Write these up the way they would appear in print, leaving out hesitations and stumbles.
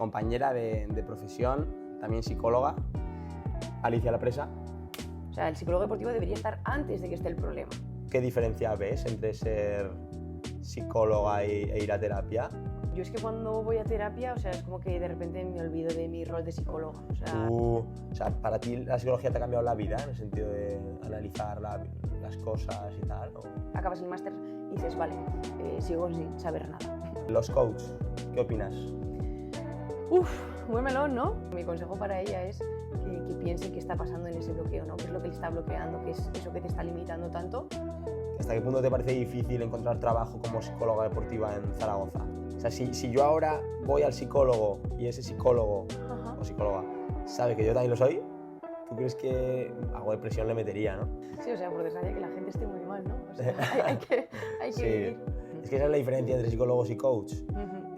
compañera de profesión, también psicóloga, Alicia Lapresa. O sea, el psicólogo deportivo debería estar antes de que esté el problema. ¿Qué diferencia ves entre ser psicóloga e ir a terapia? Yo es que cuando voy a terapia, o sea, es como que de repente me olvido de mi rol de psicóloga. O sea, ¿para ti la psicología te ha cambiado la vida en el sentido de analizar las cosas y tal? ¿O? Acabas el máster y dices, vale, sigo sin saber nada. Los coaches, ¿qué opinas? Buen melón, ¿no? Mi consejo para ella es que piense qué está pasando en ese bloqueo, ¿no? ¿Qué es lo que le está bloqueando? ¿Qué es eso que te está limitando tanto? ¿Hasta qué punto te parece difícil encontrar trabajo como psicóloga deportiva en Zaragoza? O sea, si yo ahora voy al psicólogo y ese psicólogo o psicóloga sabe que yo también lo soy, ¿tú crees que algo de presión le metería, no? Sí, o sea, por desgracia que la gente esté muy mal, ¿no? O sea, hay que Sí. vivir. Es que esa es la diferencia entre psicólogos y coach.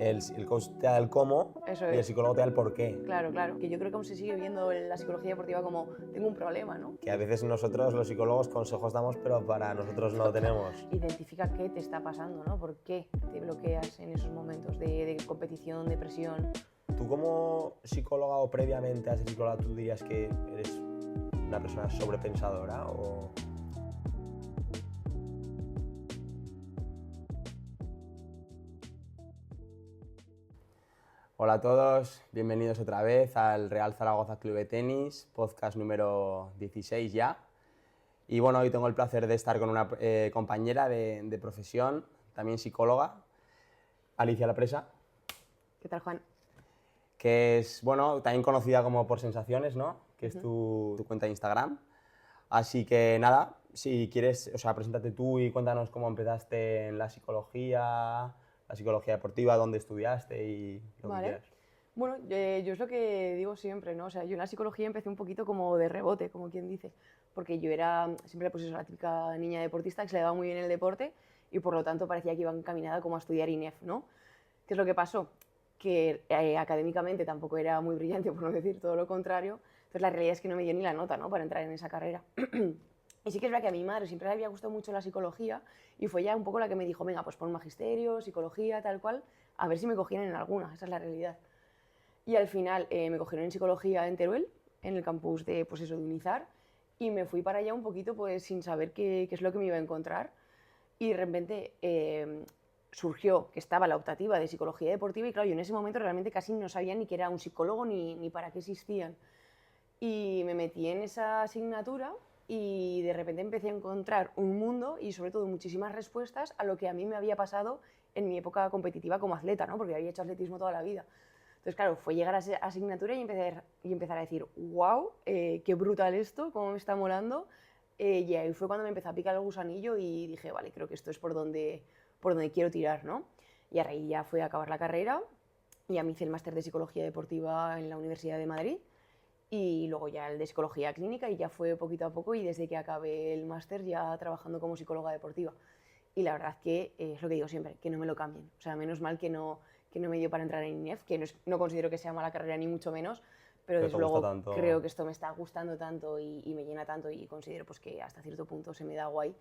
El coach te da el cómo Eso y el es. psicólogo te da el por qué. Claro, claro. Que yo creo que aún se sigue viendo la psicología deportiva como tengo un problema, ¿no? Que a veces nosotros, los psicólogos, consejos damos, pero para nosotros no tenemos. Identifica qué te está pasando, ¿no? ¿Por qué te bloqueas en esos momentos de competición, de presión? ¿Tú como psicóloga o previamente a ser psicóloga, tú dirías que eres una persona sobrepensadora o...? Hola a todos, bienvenidos otra vez al Real Zaragoza Club de Tenis, podcast número 16 ya. Y bueno, hoy tengo el placer de estar con una compañera de profesión, también psicóloga, Alicia Lapresa. ¿Qué tal, Juan? Que es, bueno, también conocida como Por Sensaciones, ¿no? Que es tu cuenta de Instagram. Así que nada, si quieres, o sea, preséntate tú y cuéntanos cómo empezaste en la psicología deportiva, dónde estudiaste y lo que quieras. Bueno, yo es lo que digo siempre, ¿no? O sea, yo en la psicología empecé un poquito como de rebote, como quien dice, porque yo era siempre pues eso, la típica niña deportista que se le daba muy bien el deporte y por lo tanto parecía que iba encaminada como a estudiar INEF, ¿no? ¿Qué es lo que pasó? Que académicamente tampoco era muy brillante, por no decir todo lo contrario, entonces la realidad es que no me dio ni la nota, ¿no? Para entrar en esa carrera. Y sí que es verdad que a mi madre siempre le había gustado mucho la psicología y fue ella un poco la que me dijo, venga, pues pon magisterio, psicología, tal cual, a ver si me cogían en alguna, esa es la realidad. Y al final me cogieron en psicología en Teruel, en el campus de, pues eso, de Unizar, y me fui para allá un poquito pues sin saber qué es lo que me iba a encontrar. Y de repente surgió que estaba la optativa de psicología deportiva y claro, yo en ese momento realmente casi no sabía ni que era un psicólogo ni para qué existían. Y me metí en esa asignatura y de repente empecé a encontrar un mundo y sobre todo muchísimas respuestas a lo que a mí me había pasado en mi época competitiva como atleta, ¿no? Porque había hecho atletismo toda la vida. Entonces, claro, fue llegar a esa asignatura y empezar a decir, wow, qué brutal esto, cómo me está molando. Y ahí fue cuando me empezó a picar el gusanillo y dije, vale, creo que esto es por donde quiero tirar, ¿no? Y a raíz ya fue a acabar la carrera, ya me hice el máster de Psicología Deportiva en la Universidad de Madrid y luego ya el de Psicología Clínica y ya fue poquito a poco y desde que acabé el máster ya trabajando como psicóloga deportiva. Y la verdad que es lo que digo siempre, que no me lo cambien. O sea, menos mal que no me dio para entrar en INEF, que no considero que sea mala carrera ni mucho menos, pero desde luego tanto... creo que esto me está gustando tanto y me llena tanto y considero pues que hasta cierto punto se me da guay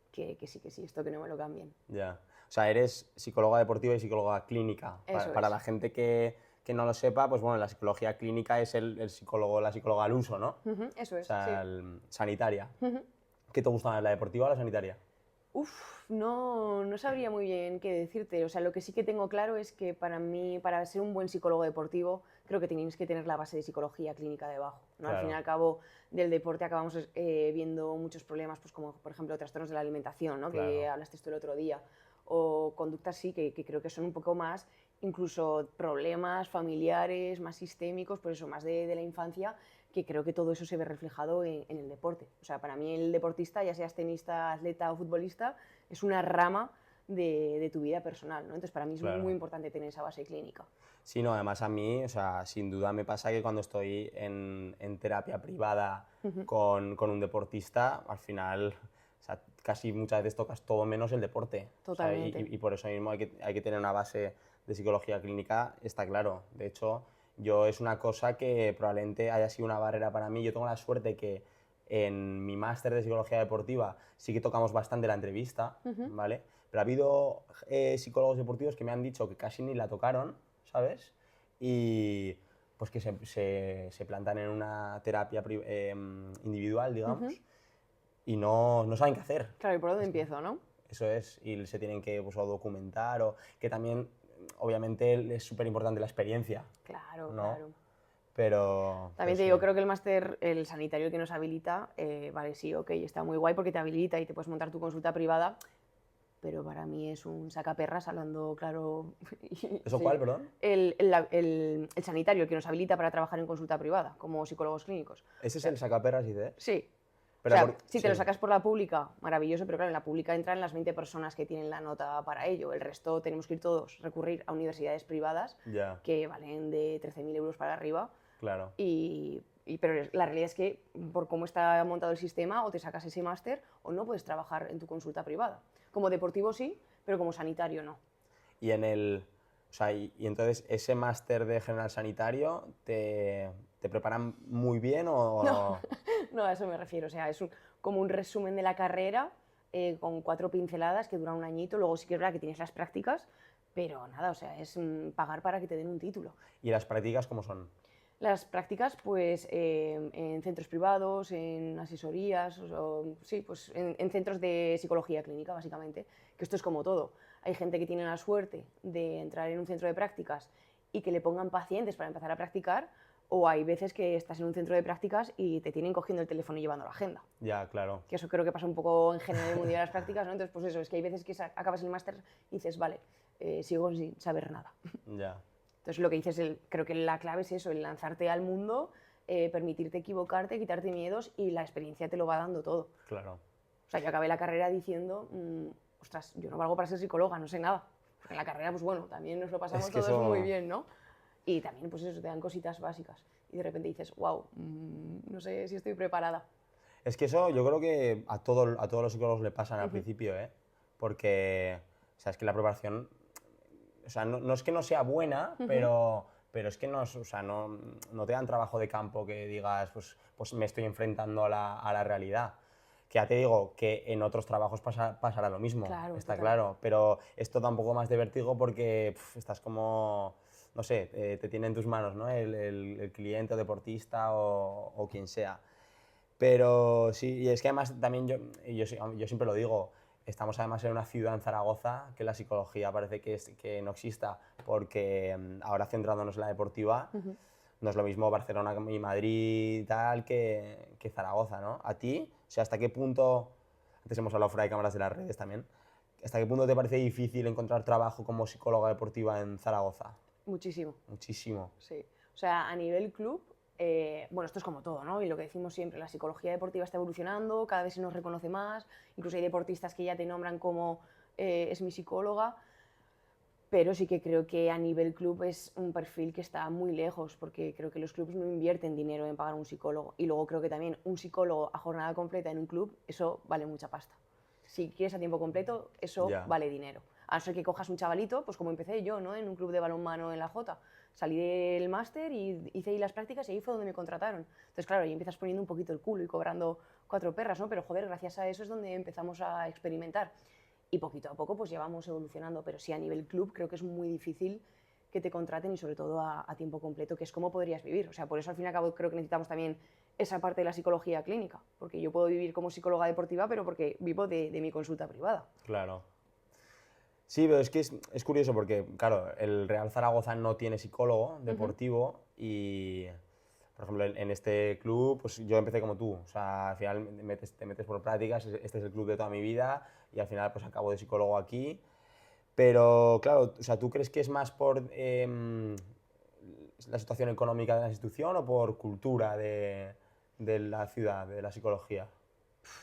que sí, esto que no me lo cambien. Ya. O sea, eres psicóloga deportiva y psicóloga clínica. Para la gente que no lo sepa, pues bueno, la psicología clínica es el psicólogo, la psicóloga al uso, ¿no? Eso es, o sea, sí. Sanitaria. ¿Qué te gusta más, la deportiva o la sanitaria? No sabría muy bien qué decirte. O sea, lo que sí que tengo claro es que para mí, para ser un buen psicólogo deportivo, creo que tenéis que tener la base de psicología clínica debajo, ¿no? Claro. Al fin y al cabo del deporte acabamos viendo muchos problemas, pues como por ejemplo trastornos de la alimentación, ¿no? Claro. Que hablaste tú el otro día, o conductas sí, que creo que son un poco más, incluso problemas familiares, más sistémicos, por eso más de la infancia, que creo que todo eso se ve reflejado en el deporte. O sea, para mí el deportista, ya seas tenista, atleta o futbolista, es una rama de tu vida personal, ¿no? Entonces para mí es muy importante tener esa base clínica. Sí, no, además a mí, o sea, sin duda me pasa que cuando estoy en terapia privada con un deportista, al final, o sea, casi muchas veces tocas todo menos el deporte. Totalmente. O sea, y por eso mismo hay que tener una base de psicología clínica, está claro. De hecho, yo es una cosa que probablemente haya sido una barrera para mí. Yo tengo la suerte que en mi máster de psicología deportiva sí que tocamos bastante la entrevista, ¿vale? Pero ha habido psicólogos deportivos que me han dicho que casi ni la tocaron, ¿sabes? y pues que se plantan en una terapia individual, digamos, y no saben qué hacer. Claro, ¿y por dónde empiezo, no? Eso es, y se tienen que pues, o documentar, o que también, obviamente, es súper importante la experiencia, Claro, ¿no? claro. Pero También te sí. digo, creo que el máster, el sanitario que nos habilita, vale, sí, ok, está muy guay porque te habilita y te puedes montar tu consulta privada, pero para mí es un sacaperras hablando claro. ¿Eso Sí. cuál, perdón? El sanitario, el que nos habilita para trabajar en consulta privada, como psicólogos clínicos. Ese O es sea, el sacaperras, dices. sí. Pero O sea, si te lo sí. sacas por la pública, maravilloso, pero claro, en la pública entran las 20 personas que tienen la nota para ello. El resto tenemos que ir todos, recurrir a universidades privadas Ya, que valen de 13.000 euros para arriba. claro. Pero la realidad es que por cómo está montado el sistema, o te sacas ese máster o no puedes trabajar en tu consulta privada. Como deportivo sí, pero como sanitario no. Y en el... O sea, y entonces, ¿ese máster de general sanitario te preparan muy bien o...? No, no, a eso me refiero. O sea, es como un resumen de la carrera con 4 pinceladas que duran un añito. Luego sí que es verdad que tienes las prácticas, pero nada, o sea, es pagar para que te den un título. ¿Y las prácticas cómo son? Las prácticas, pues, en centros privados, en asesorías, sí, pues en centros de psicología clínica, básicamente, que esto es como todo. Hay gente que tiene la suerte de entrar en un centro de prácticas y que le pongan pacientes para empezar a practicar, o hay veces que estás en un centro de prácticas y te tienen cogiendo el teléfono y llevando la agenda. Ya, claro. Que eso creo que pasa un poco en general en el mundo de las prácticas, ¿no? Entonces, pues eso, es que hay veces que acabas el máster y dices, vale, sigo sin saber nada. Ya. Entonces, lo que dices, creo que la clave es eso, el lanzarte al mundo, permitirte equivocarte, quitarte miedos y la experiencia te lo va dando todo. Claro. O sea, yo acabé la carrera diciendo, ostras, yo no valgo para ser psicóloga, no sé nada. Porque en la carrera, pues bueno, también nos lo pasamos Es que todos eso... muy bien, ¿no? Y también, pues eso, te dan cositas básicas. Y de repente dices, wow, no sé si estoy preparada. Es que eso yo creo que a todos los psicólogos le pasan al principio, ¿eh? Porque, o sea, es que la preparación, o sea, no es que no sea buena, pero es que no, o sea, no te dan trabajo de campo que digas, pues me estoy enfrentando a la realidad. Que ya te digo que en otros trabajos pasará lo mismo, Claro, está total. claro, pero esto da un poco más de vértigo porque estás como, no sé, te tiene en tus manos, ¿no? El cliente o deportista o quien sea. Pero sí, y es que además también yo siempre lo digo, estamos además en una ciudad en Zaragoza que la psicología parece que no exista, porque ahora centrándonos en la deportiva, no es lo mismo Barcelona y Madrid y tal que Zaragoza, ¿no? A ti, o sea, ¿hasta qué punto, antes hemos hablado fuera de cámaras de las redes también, ¿hasta qué punto te parece difícil encontrar trabajo como psicóloga deportiva en Zaragoza? Muchísimo. Muchísimo. Sí. O sea, a nivel club, bueno, esto es como todo, ¿no? Y lo que decimos siempre, la psicología deportiva está evolucionando, cada vez se nos reconoce más, incluso hay deportistas que ya te nombran como es mi psicóloga, pero sí que creo que a nivel club es un perfil que está muy lejos, porque creo que los clubes no invierten dinero en pagar un psicólogo, y luego creo que también un psicólogo a jornada completa en un club, eso vale mucha pasta. Si quieres a tiempo completo, eso vale dinero. A no ser que cojas un chavalito, pues como empecé yo, ¿no? En un club de balonmano en la Jota. Salí del máster y hice ahí las prácticas y ahí fue donde me contrataron. Entonces, claro, ahí empiezas poniendo un poquito el culo y cobrando 4 perras, ¿no? Pero, joder, gracias a eso es donde empezamos a experimentar. Y poquito a poco, pues ya vamos evolucionando. Pero sí, a nivel club creo que es muy difícil que te contraten y sobre todo a tiempo completo, que es cómo podrías vivir. O sea, por eso al fin y al cabo creo que necesitamos también esa parte de la psicología clínica, porque yo puedo vivir como psicóloga deportiva, pero porque vivo de mi consulta privada. Claro. Sí, pero es que es curioso porque, claro, el Real Zaragoza no tiene psicólogo deportivo y, por ejemplo, en este club, pues yo empecé como tú. O sea, al final te metes por prácticas, este es el club de toda mi vida y al final pues acabo de psicólogo aquí. Pero, claro, o sea, ¿tú crees que es más por la situación económica de la institución o por cultura de la ciudad, de la psicología?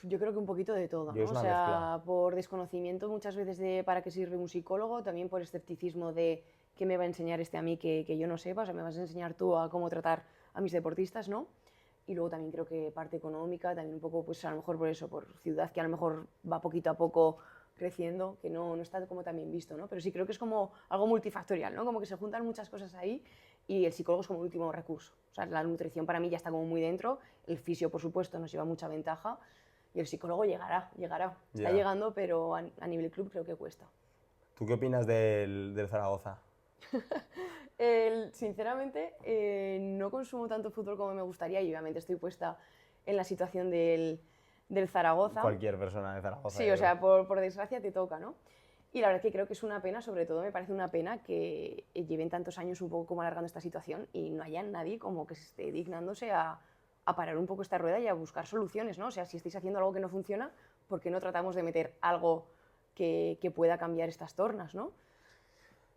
Yo creo que un poquito de todo, Yo ¿no? es O una sea, mezcla. por desconocimiento muchas veces de para qué sirve un psicólogo, también por escepticismo de qué me va a enseñar este a mí que yo no sepa, o sea, me vas a enseñar tú a cómo tratar a mis deportistas, ¿no? Y luego también creo que parte económica, también un poco, pues a lo mejor por eso, por ciudad que a lo mejor va poquito a poco creciendo, que no está como tan bien visto, ¿no? Pero sí creo que es como algo multifactorial, ¿no? Como que se juntan muchas cosas ahí y el psicólogo es como el último recurso. O sea, la nutrición para mí ya está como muy dentro, el fisio, por supuesto, nos lleva mucha ventaja y el psicólogo llegará. Está llegando, pero a nivel club creo que cuesta. ¿Tú qué opinas del Zaragoza? Sinceramente, no consumo tanto fútbol como me gustaría y obviamente estoy puesta en la situación del Zaragoza. Cualquier persona de Zaragoza. Sí, o sea, por desgracia te toca, ¿no? Y la verdad es que creo que es una pena, sobre todo me parece una pena que lleven tantos años un poco como alargando esta situación y no haya nadie como que se esté dignándose a parar un poco esta rueda y a buscar soluciones, ¿no? O sea, si estáis haciendo algo que no funciona, ¿por qué no tratamos de meter algo que pueda cambiar estas tornas, ¿no?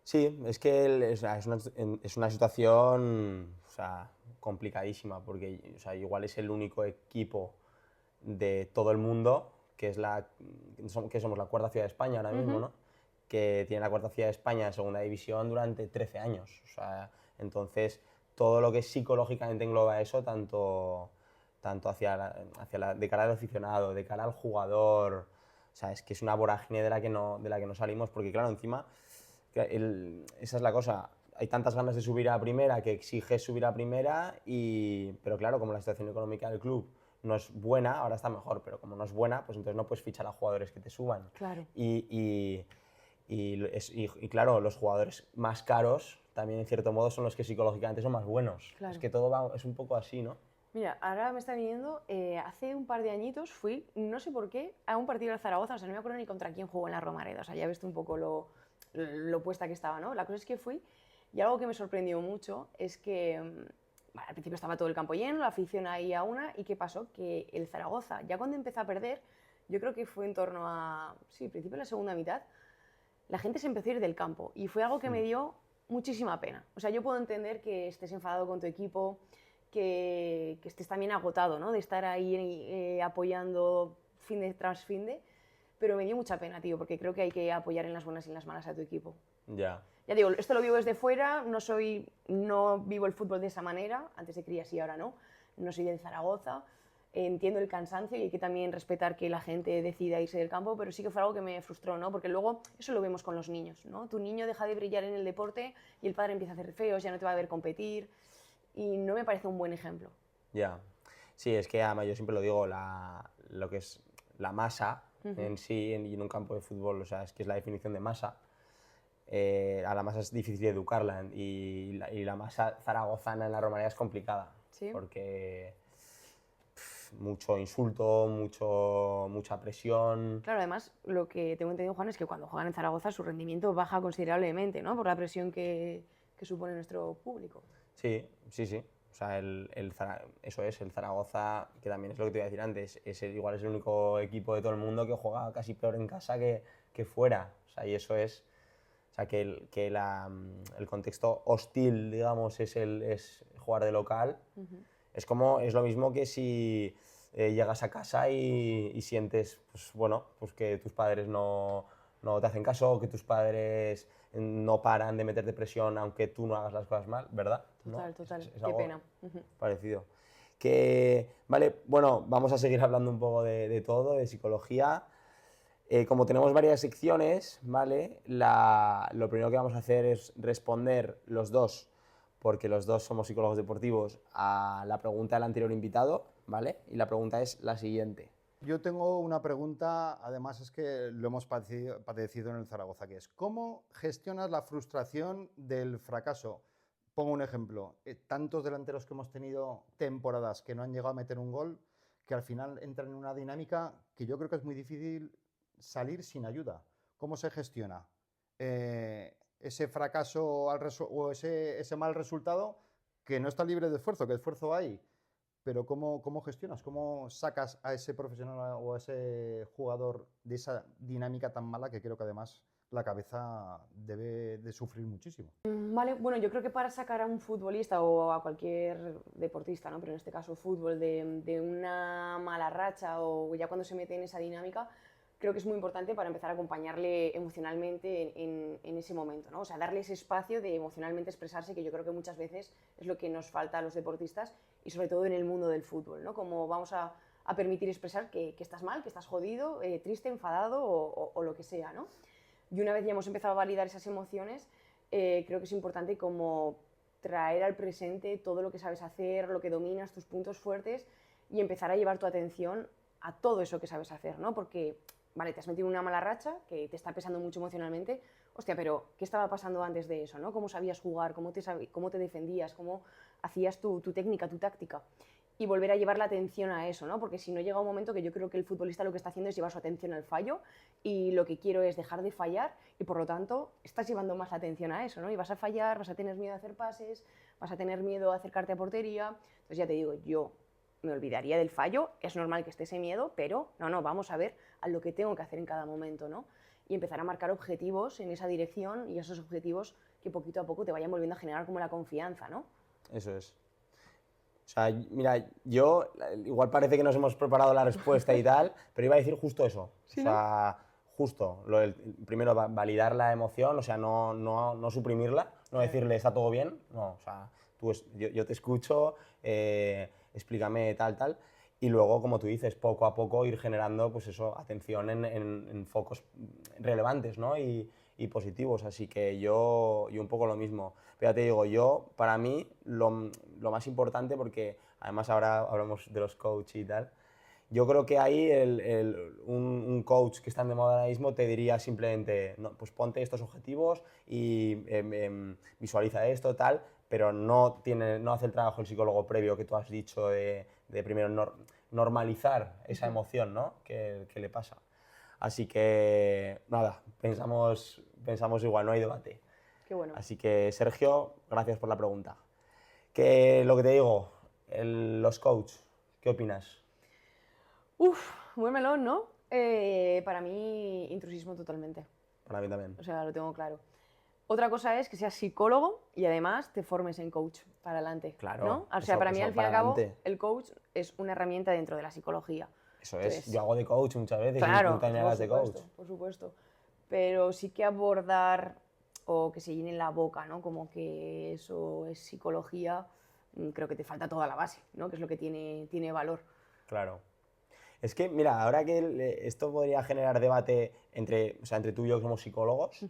Sí, es que es una situación, o sea, complicadísima, porque, o sea, igual es el único equipo de todo el mundo que somos la cuarta ciudad de España ahora mismo, ¿no? Que tiene la cuarta ciudad de España en segunda división durante 13 años. O sea, entonces, todo lo que psicológicamente engloba eso, tanto de cara al aficionado, de cara al jugador, o sea, es que es una vorágine de la que no salimos, porque claro, encima, esa es la cosa, hay tantas ganas de subir a primera que exiges subir a primera, pero claro, como la situación económica del club no es buena, ahora está mejor, pero como no es buena, pues entonces no puedes fichar a jugadores que te suban. Claro. Y claro, los jugadores más caros también en cierto modo son los que psicológicamente son más buenos. Claro. Es que todo es un poco así, ¿no? Mira, ahora me está viniendo, hace un par de añitos fui, no sé por qué, a un partido de Zaragoza, o sea, no me acuerdo ni contra quién jugó en la Romareda, o sea, ya ves tú un poco lo puesta que estaba, ¿no? La cosa es que fui y algo que me sorprendió mucho es que al principio estaba todo el campo lleno, la afición ahí a una, y ¿qué pasó? Que el Zaragoza, ya cuando empezó a perder, yo creo que fue en torno a, sí, principio de la segunda mitad, la gente se empezó a ir del campo y fue algo que me dio muchísima pena. O sea, yo puedo entender que estés enfadado con tu equipo, que estés también agotado, ¿no? De estar ahí apoyando fin de tras fin de, pero me dio mucha pena, tío, porque creo que hay que apoyar en las buenas y en las malas a tu equipo. Ya. Ya digo, esto lo vivo desde fuera, no vivo el fútbol de esa manera, antes de cría sí, ahora no soy del Zaragoza, entiendo el cansancio y hay que también respetar que la gente decida irse del campo, pero sí que fue algo que me frustró, ¿no? Porque luego eso lo vemos con los niños, ¿no? Tu niño deja de brillar en el deporte y el padre empieza a hacer feos, ya no te va a ver competir y no me parece un buen ejemplo. Ya. Sí, es que además yo siempre lo digo, lo que es la masa en sí, y en un campo de fútbol, o sea, es que es la definición de masa. A la masa es difícil de educarla y la masa zaragozana en la Romareda es complicada. ¿Sí? Porque mucho insulto, mucha presión. Claro, además, lo que tengo entendido, Juan, es que cuando juegan en Zaragoza su rendimiento baja considerablemente, ¿no? Por la presión que supone nuestro público. Sí, sí, sí. O sea, eso es, el Zaragoza, que también es lo que te iba a decir antes, igual es el único equipo de todo el mundo que juega casi peor en casa que fuera. O sea, y eso es, o sea, que el contexto hostil, digamos, es jugar de local. Es lo mismo que si llegas a casa y sientes, pues bueno, pues que tus padres no te hacen caso, o que tus padres no paran de meterte presión aunque tú no hagas las cosas mal, ¿verdad? Total, ¿No? total. Qué algo pena. parecido. Vale, bueno, vamos a seguir hablando un poco de todo, de psicología. Como tenemos varias secciones, ¿vale? Lo primero que vamos a hacer es responder los dos, porque los dos somos psicólogos deportivos, a la pregunta del anterior invitado, ¿vale? Y la pregunta es la siguiente. Yo tengo una pregunta, además es que lo hemos padecido en el Zaragoza, que es ¿cómo gestionas la frustración del fracaso? Pongo un ejemplo, tantos delanteros que hemos tenido temporadas que no han llegado a meter un gol, que al final entran en una dinámica que yo creo que es muy difícil salir sin ayuda. ¿Cómo se gestiona ese fracaso o ese mal resultado que no está libre de esfuerzo, que esfuerzo hay? Pero ¿cómo gestionas? ¿Cómo sacas a ese profesional o a ese jugador de esa dinámica tan mala que creo que además la cabeza debe de sufrir muchísimo? Vale, bueno, yo creo que para sacar a un futbolista o a cualquier deportista, ¿no? Pero en este caso fútbol, de una mala racha o ya cuando se mete en esa dinámica, creo que es muy importante para empezar a acompañarle emocionalmente en ese momento, ¿no? O sea, darle ese espacio de emocionalmente expresarse, que yo creo que muchas veces es lo que nos falta a los deportistas y sobre todo en el mundo del fútbol, ¿no? Como vamos a permitir expresar que estás mal, que estás jodido, triste, enfadado o lo que sea, ¿no? Y una vez ya hemos empezado a validar esas emociones, creo que es importante como traer al presente todo lo que sabes hacer, lo que dominas, tus puntos fuertes y empezar a llevar tu atención a todo eso que sabes hacer, ¿no? Porque, vale, te has metido en una mala racha que te está pesando mucho emocionalmente, hostia, pero ¿qué estaba pasando antes de eso, ¿no? ¿Cómo sabías jugar? ¿Cómo te defendías? ¿Cómo hacías tu técnica, tu táctica? Y volver a llevar la atención a eso, ¿no? Porque si no llega un momento que yo creo que el futbolista lo que está haciendo es llevar su atención al fallo y lo que quiero es dejar de fallar y por lo tanto estás llevando más la atención a eso, ¿no? Y vas a fallar, vas a tener miedo a hacer pases, vas a tener miedo a acercarte a portería. Entonces ya te digo, yo me olvidaría del fallo, es normal que esté ese miedo, pero no, vamos a ver a lo que tengo que hacer en cada momento, ¿no? Y empezar a marcar objetivos en esa dirección y esos objetivos que poquito a poco te vayan volviendo a generar como la confianza, ¿no? Eso es. O sea, mira, yo, igual parece que nos hemos preparado la respuesta y tal, pero iba a decir justo eso. ¿Sí, o sea, justo, primero validar la emoción, o sea, no suprimirla, no decirle está todo bien, no, o sea, yo te escucho, explícame tal, y luego, como tú dices, poco a poco ir generando, pues eso, atención en focos relevantes, ¿no? Y positivos, así que yo un poco lo mismo. Pero ya te digo, para mí, lo más importante, porque además ahora hablamos de los coaches y tal, yo creo que ahí un coach que está de moda ahora mismo te diría simplemente, no, pues ponte estos objetivos y visualiza esto, tal, pero no hace el trabajo el psicólogo previo que tú has dicho de primero normalizar esa emoción, ¿no? que le pasa. Así que, nada, pensamos igual, no hay debate. Qué bueno. Así que, Sergio, gracias por la pregunta. Que lo que te digo, los coaches, ¿qué opinas? Uf, buen melón, ¿no? Para mí, intrusismo totalmente. Para mí también. O sea, lo tengo claro. Otra cosa es que seas psicólogo y además te formes en coach para adelante. Claro, ¿no? O sea, para mí, eso al fin y al cabo, adelante. el coach es una herramienta dentro de la psicología. Eso es. Entonces, Yo hago de coach muchas veces, claro, y tú también hablas de coach. por supuesto. Pero sí que abordar o que se llene la boca, ¿no? Como que eso es psicología, creo que te falta toda la base, ¿no? Que es lo que tiene valor. Claro. Es que, mira, ahora que esto podría generar debate entre tú y yo como psicólogos,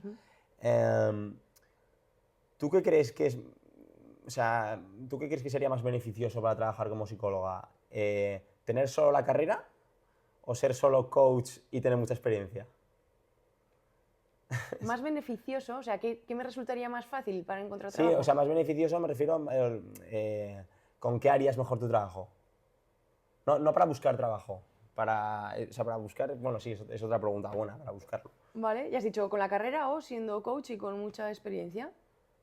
¿tú qué crees que es, o sea, ¿tú qué crees que sería más beneficioso para trabajar como psicóloga? ¿Tener solo la carrera o ser solo coach y tener mucha experiencia? Más beneficioso, o sea, ¿qué me resultaría más fácil para encontrar Sí, trabajo? o sea, más beneficioso me refiero ¿con qué harías mejor tu trabajo? No para buscar trabajo, o sea, para buscar, bueno, sí, es otra pregunta buena, para buscarlo. Vale, ya has dicho con la carrera o siendo coach y con mucha experiencia.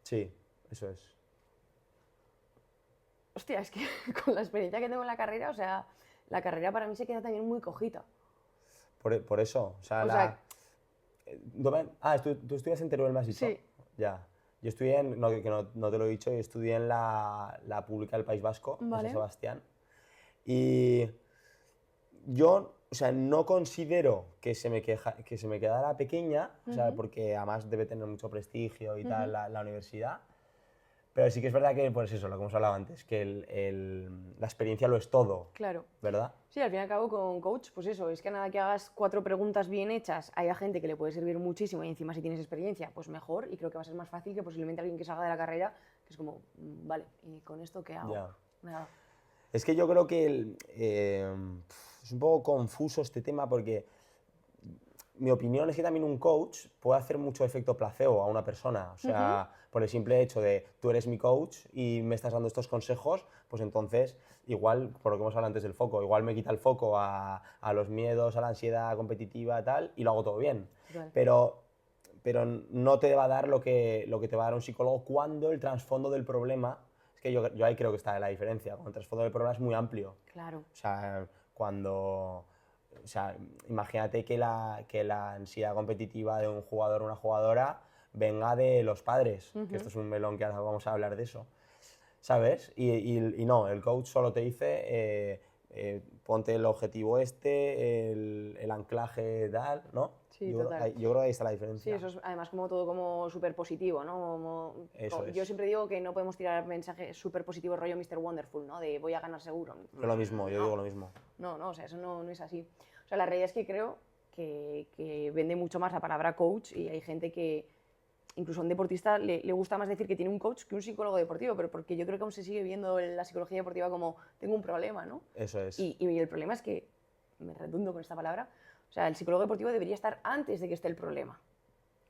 Sí, eso es. Hostia, es que con la experiencia que tengo en la carrera, o sea, la carrera para mí se queda también muy cojita. Por eso, o sea, O sea, tú estudias en Teruel, me has dicho. Sí. Ya. Yo estudié no te lo he dicho, yo estudié en la pública del País Vasco, en Vale. San Sebastián. Y yo, o sea, no considero que se me quedara pequeña, o sea, porque además debe tener mucho prestigio y tal la universidad. Pero sí que es verdad que, pues eso, lo que hemos hablado antes, que la experiencia lo es todo, claro. ¿verdad? Sí, al fin y al cabo con coach, pues eso, es que nada que hagas 4 preguntas bien hechas, hay a gente que le puede servir muchísimo y encima si tienes experiencia, pues mejor, y creo que va a ser más fácil que posiblemente alguien que salga de la carrera, que es como, vale, ¿y con esto qué hago? Ya. Nada. Es que yo creo que es un poco confuso este tema porque mi opinión es que también un coach puede hacer mucho efecto placebo a una persona. O sea, por el simple hecho de tú eres mi coach y me estás dando estos consejos, pues entonces, igual, por lo que hemos hablado antes del foco, igual me quita el foco a los miedos, a la ansiedad competitiva y tal, y lo hago todo bien. Total. Pero no te va a dar lo que te va a dar un psicólogo cuando el trasfondo del problema, es que yo ahí creo que está la diferencia, cuando el trasfondo del problema es muy amplio. Claro. O sea, o sea, imagínate que la ansiedad competitiva de un jugador o una jugadora venga de los padres, que esto es un melón que ahora vamos a hablar de eso, ¿sabes? Y no, el coach solo te dice, ponte el objetivo el anclaje tal, ¿no? Sí, yo total. creo que ahí está la Sí, diferencia. eso es además como todo como súper positivo, ¿no? Eso es. Yo siempre digo que no podemos tirar mensajes súper positivos rollo Mr. Wonderful, ¿no? De voy a ganar seguro. Yo lo mismo, yo digo lo mismo. No, o sea, eso no es así. O sea, la realidad es que creo que vende mucho más la palabra coach y hay gente que, incluso a un deportista, le gusta más decir que tiene un coach que un psicólogo deportivo, pero porque yo creo que aún se sigue viendo la psicología deportiva como tengo un problema, ¿no? Eso es. Y el problema es que, me redundo con esta palabra, o sea, el psicólogo deportivo debería estar antes de que esté el problema.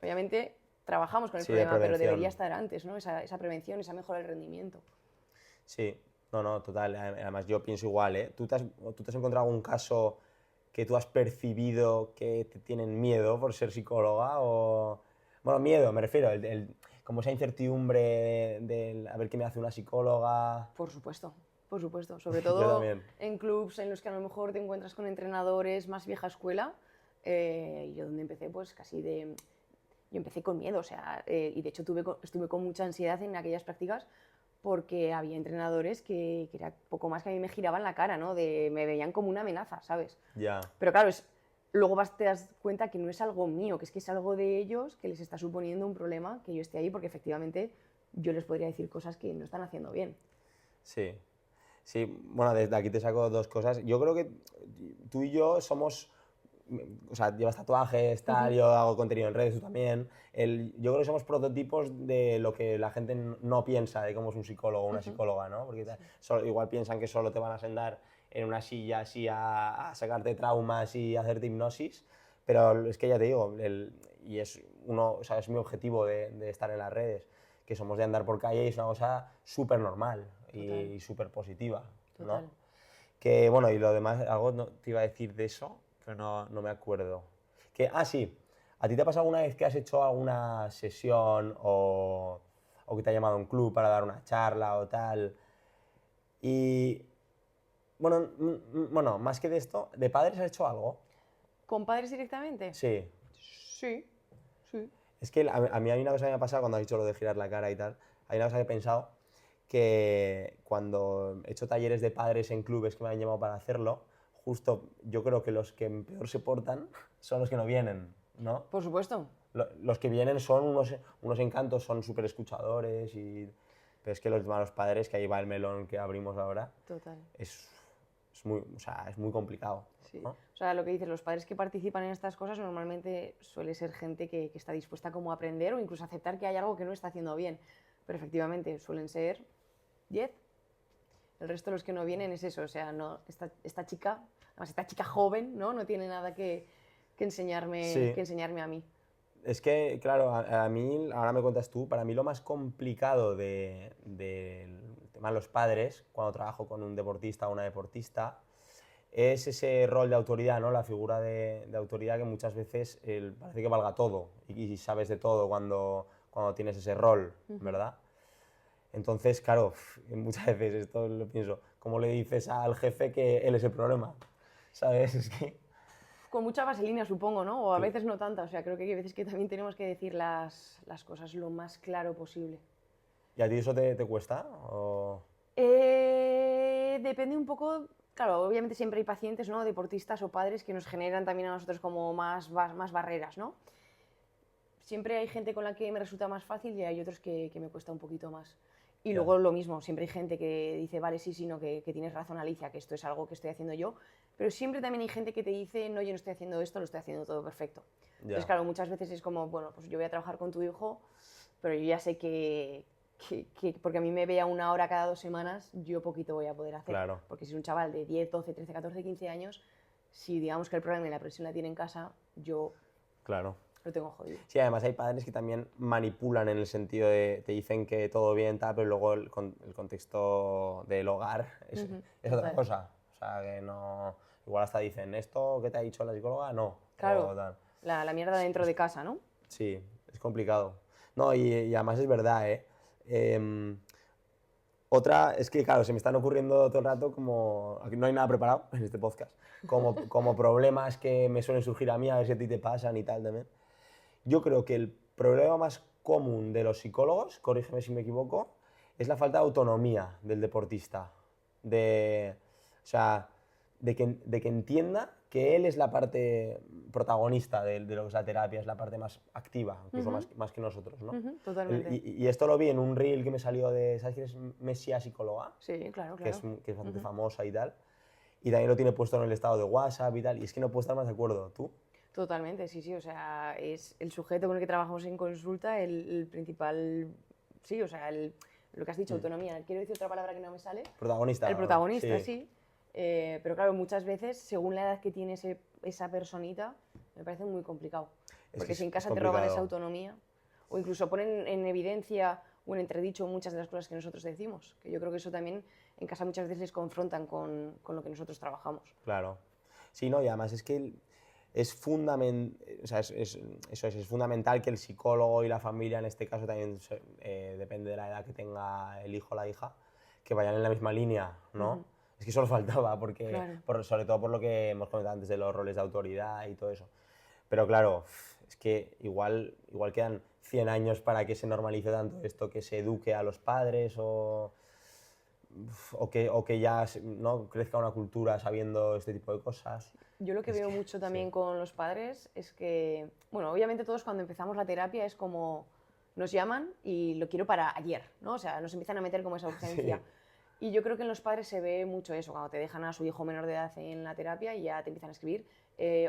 Obviamente, trabajamos con el Sí, de problema, pero prevención. debería estar antes, ¿no? Esa prevención, esa mejora del rendimiento. Sí, no, total. Además, yo pienso igual, ¿eh? ¿Tú te has encontrado algún caso que tú has percibido que te tienen miedo por ser psicóloga? O... Bueno, miedo, me refiero, como esa incertidumbre de a ver qué me hace una psicóloga. Por supuesto, por supuesto. Sobre Yo todo también. en clubs en los que a lo mejor te encuentras con entrenadores más vieja escuela. Yo donde empecé, pues casi de... Yo empecé con miedo, o sea, y de hecho estuve con mucha ansiedad en aquellas prácticas porque había entrenadores que era poco más que a mí me giraban la cara, ¿no? Me veían como una amenaza, ¿sabes? Ya, Pero claro, luego te das cuenta que no es algo mío, que es algo de ellos que les está suponiendo un problema que yo esté ahí porque efectivamente yo les podría decir cosas que no están haciendo bien. sí. Sí, bueno, desde aquí te saco dos cosas. Yo creo que tú y yo somos, o sea, llevas tatuajes, tal, yo hago contenido en redes, tú también. Yo creo que somos prototipos de lo que la gente no piensa de cómo es un psicólogo o una psicóloga, ¿no? Porque igual piensan que solo te van a sentar en una silla así a sacarte traumas y a hacerte hipnosis, pero es que ya te digo, y o sea, es mi objetivo de estar en las redes, que somos de andar por calle y es una cosa súper normal y súper positiva, ¿no? Total. Que bueno, y lo demás, algo te iba a decir de eso, pero no me acuerdo. Sí, ¿a ti te ha pasado alguna vez que has hecho alguna sesión o que te ha llamado un club para dar una charla o tal? Y bueno, bueno, más que de esto, ¿de padres has hecho algo? ¿Con padres directamente? Sí. Sí, sí. Es que a mí hay una cosa que me ha pasado cuando has dicho lo de girar la cara y tal. Hay una cosa que he pensado que cuando he hecho talleres de padres en clubes que me han llamado para hacerlo, justo yo creo que los que peor se portan son los que no vienen, ¿no? Por supuesto. Los que vienen son unos encantos, son súper escuchadores, pero es que los malos padres, que ahí va el melón que abrimos ahora, Total. o sea, es muy complicado, Sí. ¿no? O sea, lo que dices, los padres que participan en estas cosas normalmente suele ser gente que está dispuesta como a aprender o incluso a aceptar que hay algo que no está haciendo bien. Pero efectivamente suelen ser 10. El resto de los que no vienen es eso, o sea, no, esta chica, además esta chica joven, ¿no? No tiene nada que Sí. enseñarme a mí. Es que, claro, a mí, ahora me cuentas tú, para mí lo más complicado del tema de los padres, cuando trabajo con un deportista o una deportista, es ese rol de autoridad, ¿no? La figura de autoridad que muchas veces parece que valga todo y sabes de todo cuando tienes ese rol, ¿verdad? Entonces, claro, muchas veces esto lo pienso, ¿cómo le dices al jefe que él es el problema? ¿Sabes? Es que... Con mucha vaselina, supongo, ¿no? O a veces no tanta, o sea, creo que hay veces que también tenemos que decir las cosas lo más claro posible. ¿Y a ti eso te cuesta? ¿O... Depende un poco, claro, obviamente siempre hay pacientes, ¿no? Deportistas o padres que nos generan también a nosotros como más barreras, ¿no? Siempre hay gente con la que me resulta más fácil y hay otros que me cuesta un poquito más. Y Ya. luego lo mismo, siempre hay gente que dice, vale, sí, no, que tienes razón, Alicia, que esto es algo que estoy haciendo yo, pero siempre también hay gente que te dice, no, yo no estoy haciendo esto, lo estoy haciendo todo perfecto. Entonces, claro, muchas veces es como, bueno, pues yo voy a trabajar con tu hijo, pero yo ya sé que porque a mí me vea 1 hora cada 2 semanas, yo poquito voy a poder hacer. Claro. Porque si es un chaval de 10, 12, 13, 14, 15 años, si digamos que el problema y la presión la tiene en casa, yo Claro. lo tengo jodido. Sí, además hay padres que también manipulan en el sentido de te dicen que todo bien, tal, pero luego el contexto del hogar es otra total. cosa. O sea, que no... Igual hasta dicen, ¿esto que te ha dicho la psicóloga? No. Claro, O tal. la mierda dentro de casa, ¿no? Sí, es complicado. No, y además es verdad, ¿eh? Otra, es que claro, se me están ocurriendo todo el rato como, aquí no hay nada preparado en este podcast, como problemas que me suelen surgir a mí, a ver si a ti te pasan y tal también. Yo creo que el problema más común de los psicólogos, corrígeme si me equivoco, es la falta de autonomía del deportista. O sea, de que entienda que él es la parte protagonista de lo que es la terapia, es la parte más activa, incluso más que nosotros, ¿no? Totalmente. Y esto lo vi en un reel que me salió de, ¿sabes quién es Messia Psicóloga? Sí, claro, Que claro. que es bastante famosa y tal. Y también lo tiene puesto en el estado de WhatsApp y tal. Y es que no puedo estar más de acuerdo. ¿Tú? Totalmente, sí, o sea, es el sujeto con el que trabajamos en consulta el principal, sí, o sea, lo que has dicho, autonomía. Quiero decir otra palabra que no me sale. Protagonista. El protagonista, sí. Pero claro, muchas veces, según la edad que tiene esa personita, me parece muy complicado. Porque si en casa te roban esa autonomía, o incluso ponen en evidencia o en entredicho muchas de las cosas que nosotros decimos, que yo creo que eso también en casa muchas veces les confrontan con lo que nosotros trabajamos. Claro. Sí, no, y además es que es es fundamental que el psicólogo y la familia, en este caso también depende de la edad que tenga el hijo o la hija, que vayan en la misma línea, ¿no? Es que solo faltaba, porque, Claro. sobre todo por lo que hemos comentado antes de los roles de autoridad y todo eso. Pero claro, es que igual quedan 100 años para que se normalice tanto esto, que se eduque a los padres o que ya ¿no? crezca una cultura sabiendo este tipo de cosas. Yo lo que veo mucho también con los padres es que, bueno, obviamente todos cuando empezamos la terapia es como nos llaman y lo quiero para ayer, ¿no? O sea, nos empiezan a meter como esa urgencia. Y yo creo que en los padres se ve mucho eso, cuando te dejan a su hijo menor de edad en la terapia y ya te empiezan a escribir,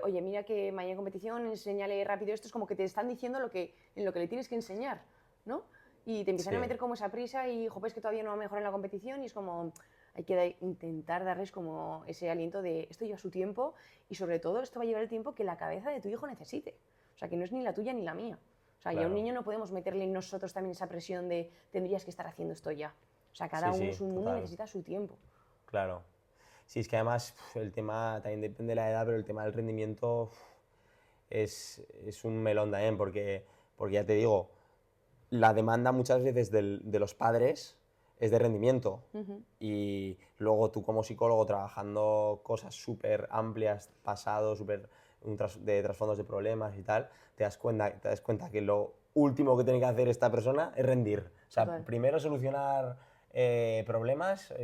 oye, mira que mañana hay competición, enséñale rápido esto, es como que te están diciendo en lo que le tienes que enseñar, ¿no? Y te empiezan a meter como esa prisa y, joder, es que todavía no va mejor en la competición y es como, hay que intentar darles como ese aliento de esto lleva su tiempo y sobre todo esto va a llevar el tiempo que la cabeza de tu hijo necesite. O sea, que no es ni la tuya ni la mía. O sea, ya a un niño no podemos meterle nosotros también esa presión de tendrías que estar haciendo esto ya. O sea, cada uno es un mundo y necesita su tiempo. Claro. Sí, es que además el tema también depende de la edad, pero el tema del rendimiento es un melón también, porque ya te digo, la demanda muchas veces de los padres es de rendimiento. Y luego tú como psicólogo trabajando cosas súper amplias, pasado, súper de trasfondos de problemas y tal, te das cuenta que lo último que tiene que hacer esta persona es rendir. O sea, primero solucionar problemas,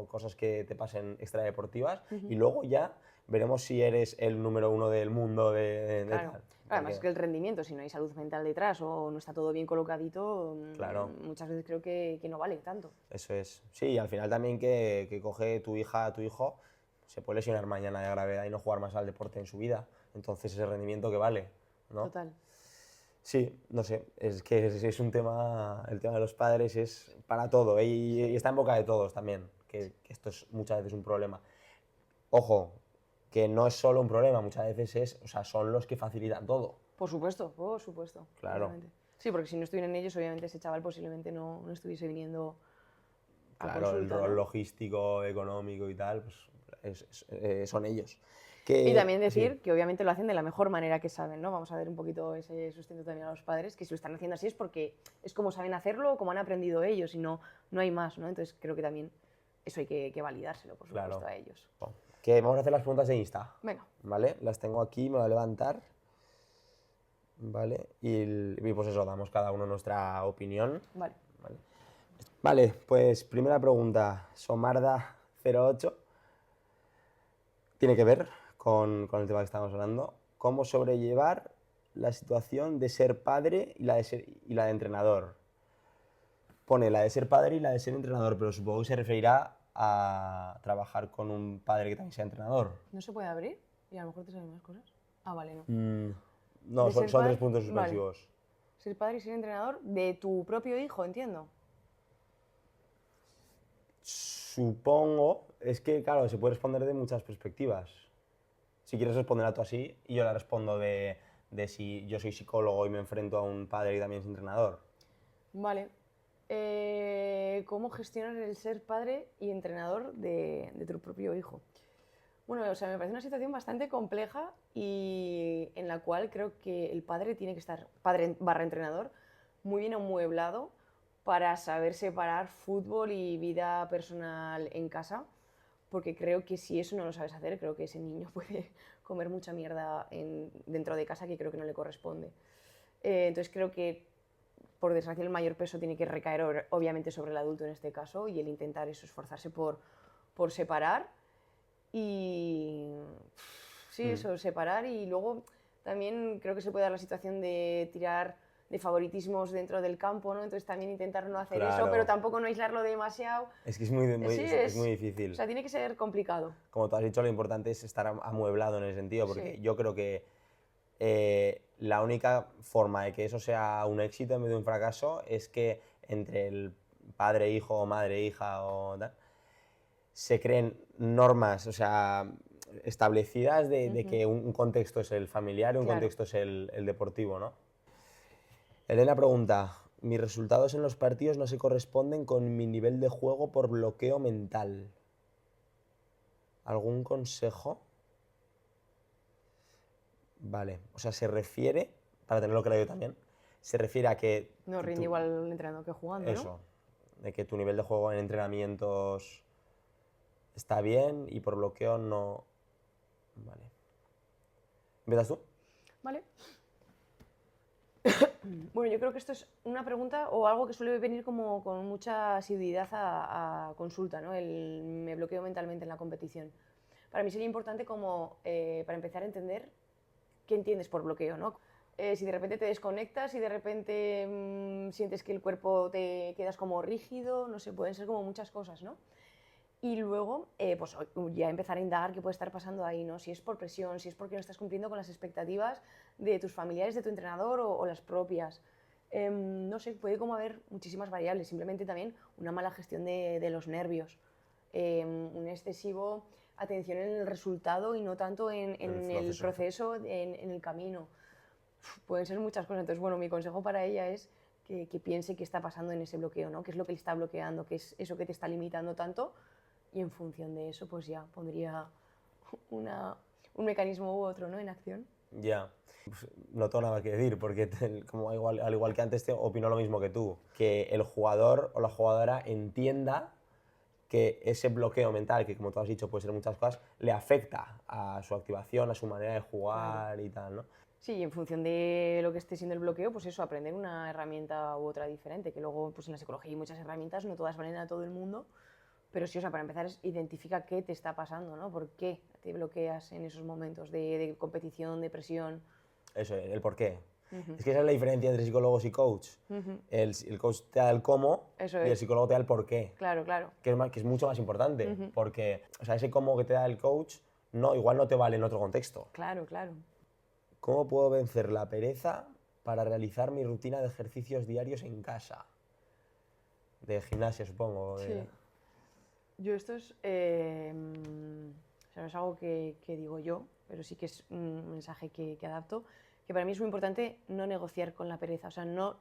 cosas que te pasen extradeportivas y luego ya veremos si eres el número 1 del mundo de Claro. tal. Además es que el rendimiento, si no hay salud mental detrás o no está todo bien colocadito, muchas veces creo que no vale tanto. Eso es. Sí, y al final también que coge tu hija, tu hijo, se puede lesionar mañana de gravedad y no jugar más al deporte en su vida. Entonces ese rendimiento que vale, ¿no? Total. Sí, no sé, es que es un tema, el tema de los padres es para todo, y está en boca de todos también, que esto es muchas veces un problema. Ojo, que no es solo un problema, muchas veces son los que facilitan todo. Por supuesto, por supuesto. Claro. Obviamente. Sí, porque si no estuvieran ellos, obviamente ese chaval posiblemente no estuviese viniendo a Claro, consulta, el rol ¿no? logístico, económico y tal, pues son ellos. Y también decir que obviamente lo hacen de la mejor manera que saben, ¿no? Vamos a ver un poquito ese sustento también a los padres, que si lo están haciendo así es porque es como saben hacerlo, como han aprendido ellos y no hay más, ¿no? Entonces creo que también eso hay que validárselo, por supuesto, a ellos. Que vamos a hacer las preguntas de Insta. Venga. ¿Vale? Las tengo aquí, me voy a levantar. ¿Vale? Y pues eso, damos cada uno nuestra opinión. Vale, pues primera pregunta, Somarda08. Tiene que ver con el tema que estamos hablando. ¿Cómo sobrellevar la situación de ser padre y la de entrenador? Pone la de ser padre y la de ser entrenador, pero supongo que se referirá a trabajar con un padre que también sea entrenador. ¿No se puede abrir? Y a lo mejor te salen más cosas. Ah, vale, no. No, son 3 puntos suspensivos. Vale. Ser padre y ser entrenador de tu propio hijo, entiendo. Supongo, es que claro, se puede responder de muchas perspectivas. Si quieres responder a tú así, y yo le respondo de si yo soy psicólogo y me enfrento a un padre que también es entrenador. Vale. ¿Cómo gestionar el ser padre y entrenador de tu propio hijo? Bueno, o sea, me parece una situación bastante compleja y en la cual creo que el padre tiene que estar, padre/entrenador, muy bien amueblado para saber separar fútbol y vida personal en casa, porque creo que si eso no lo sabes hacer, creo que ese niño puede comer mucha mierda dentro de casa que creo que no le corresponde. Entonces creo que, por desgracia, el mayor peso tiene que recaer obviamente sobre el adulto en este caso y el intentar eso, esforzarse por separar y sí, eso, separar. Y luego también creo que se puede dar la situación de tirar de favoritismos dentro del campo, ¿no? Entonces también intentar no hacer eso, pero tampoco no aislarlo demasiado. Es que es muy difícil. O sea, tiene que ser complicado. Como tú has dicho, lo importante es estar amueblado en ese sentido, porque yo creo que la única forma de que eso sea un éxito en vez de un fracaso es que entre el padre-hijo o madre-hija o tal, se creen normas, o sea, establecidas de que un contexto es el familiar y un contexto es el deportivo, ¿no? Elena pregunta, mis resultados en los partidos no se corresponden con mi nivel de juego por bloqueo mental. ¿Algún consejo? Vale, o sea, se refiere, para tenerlo claro yo también, se refiere a que... No rinde igual entrenando que jugando, Eso, ¿no? de que tu nivel de juego en entrenamientos está bien y por bloqueo no... Vale. ¿Empiezas tú? Vale. Bueno, yo creo que esto es una pregunta o algo que suele venir como con mucha asiduidad a consulta, ¿no? El me bloqueo mentalmente en la competición. Para mí sería importante como, para empezar a entender qué entiendes por bloqueo, ¿no? Si de repente te desconectas y de repente sientes que el cuerpo te quedas como rígido, no sé, pueden ser como muchas cosas, ¿no? Y luego, pues ya empezar a indagar qué puede estar pasando ahí, ¿no? Si es por presión, si es porque no estás cumpliendo con las expectativas de tus familiares, de tu entrenador o las propias. No sé, puede como haber muchísimas variables, simplemente también una mala gestión de los nervios, un excesivo atención en el resultado y no tanto en el proceso, en el camino. Pueden ser muchas cosas, entonces bueno, mi consejo para ella es que piense qué está pasando en ese bloqueo, ¿no? Qué es lo que le está bloqueando, qué es eso que te está limitando tanto, y en función de eso pues ya pondría un mecanismo u otro, ¿no? En acción. Ya. Pues no tengo nada que decir, porque como al igual que antes, opino lo mismo que tú. Que el jugador o la jugadora entienda que ese bloqueo mental, que como tú has dicho puede ser muchas cosas, le afecta a su activación, a su manera de jugar y tal, ¿no? Sí, y en función de lo que esté siendo el bloqueo, pues eso, aprender una herramienta u otra diferente, que luego pues en la psicología hay muchas herramientas, no todas valen a todo el mundo, pero sí, o sea, para empezar es identifica qué te está pasando, ¿no? ¿Por qué te bloqueas en esos momentos de competición, de presión? Eso, el por qué. Es que esa es la diferencia entre psicólogos y coach. El coach te da el cómo Eso y el es. psicólogo te da el por qué. Claro, claro. Que es mucho más importante, porque o sea, ese cómo que te da el coach no, igual no te vale en otro contexto. Claro, claro. ¿Cómo puedo vencer la pereza para realizar mi rutina de ejercicios diarios en casa? De gimnasia, supongo. Sí. Yo esto es... o sea, no es algo que digo yo, pero sí que es un mensaje que adapto, que para mí es muy importante no negociar con la pereza, o sea, no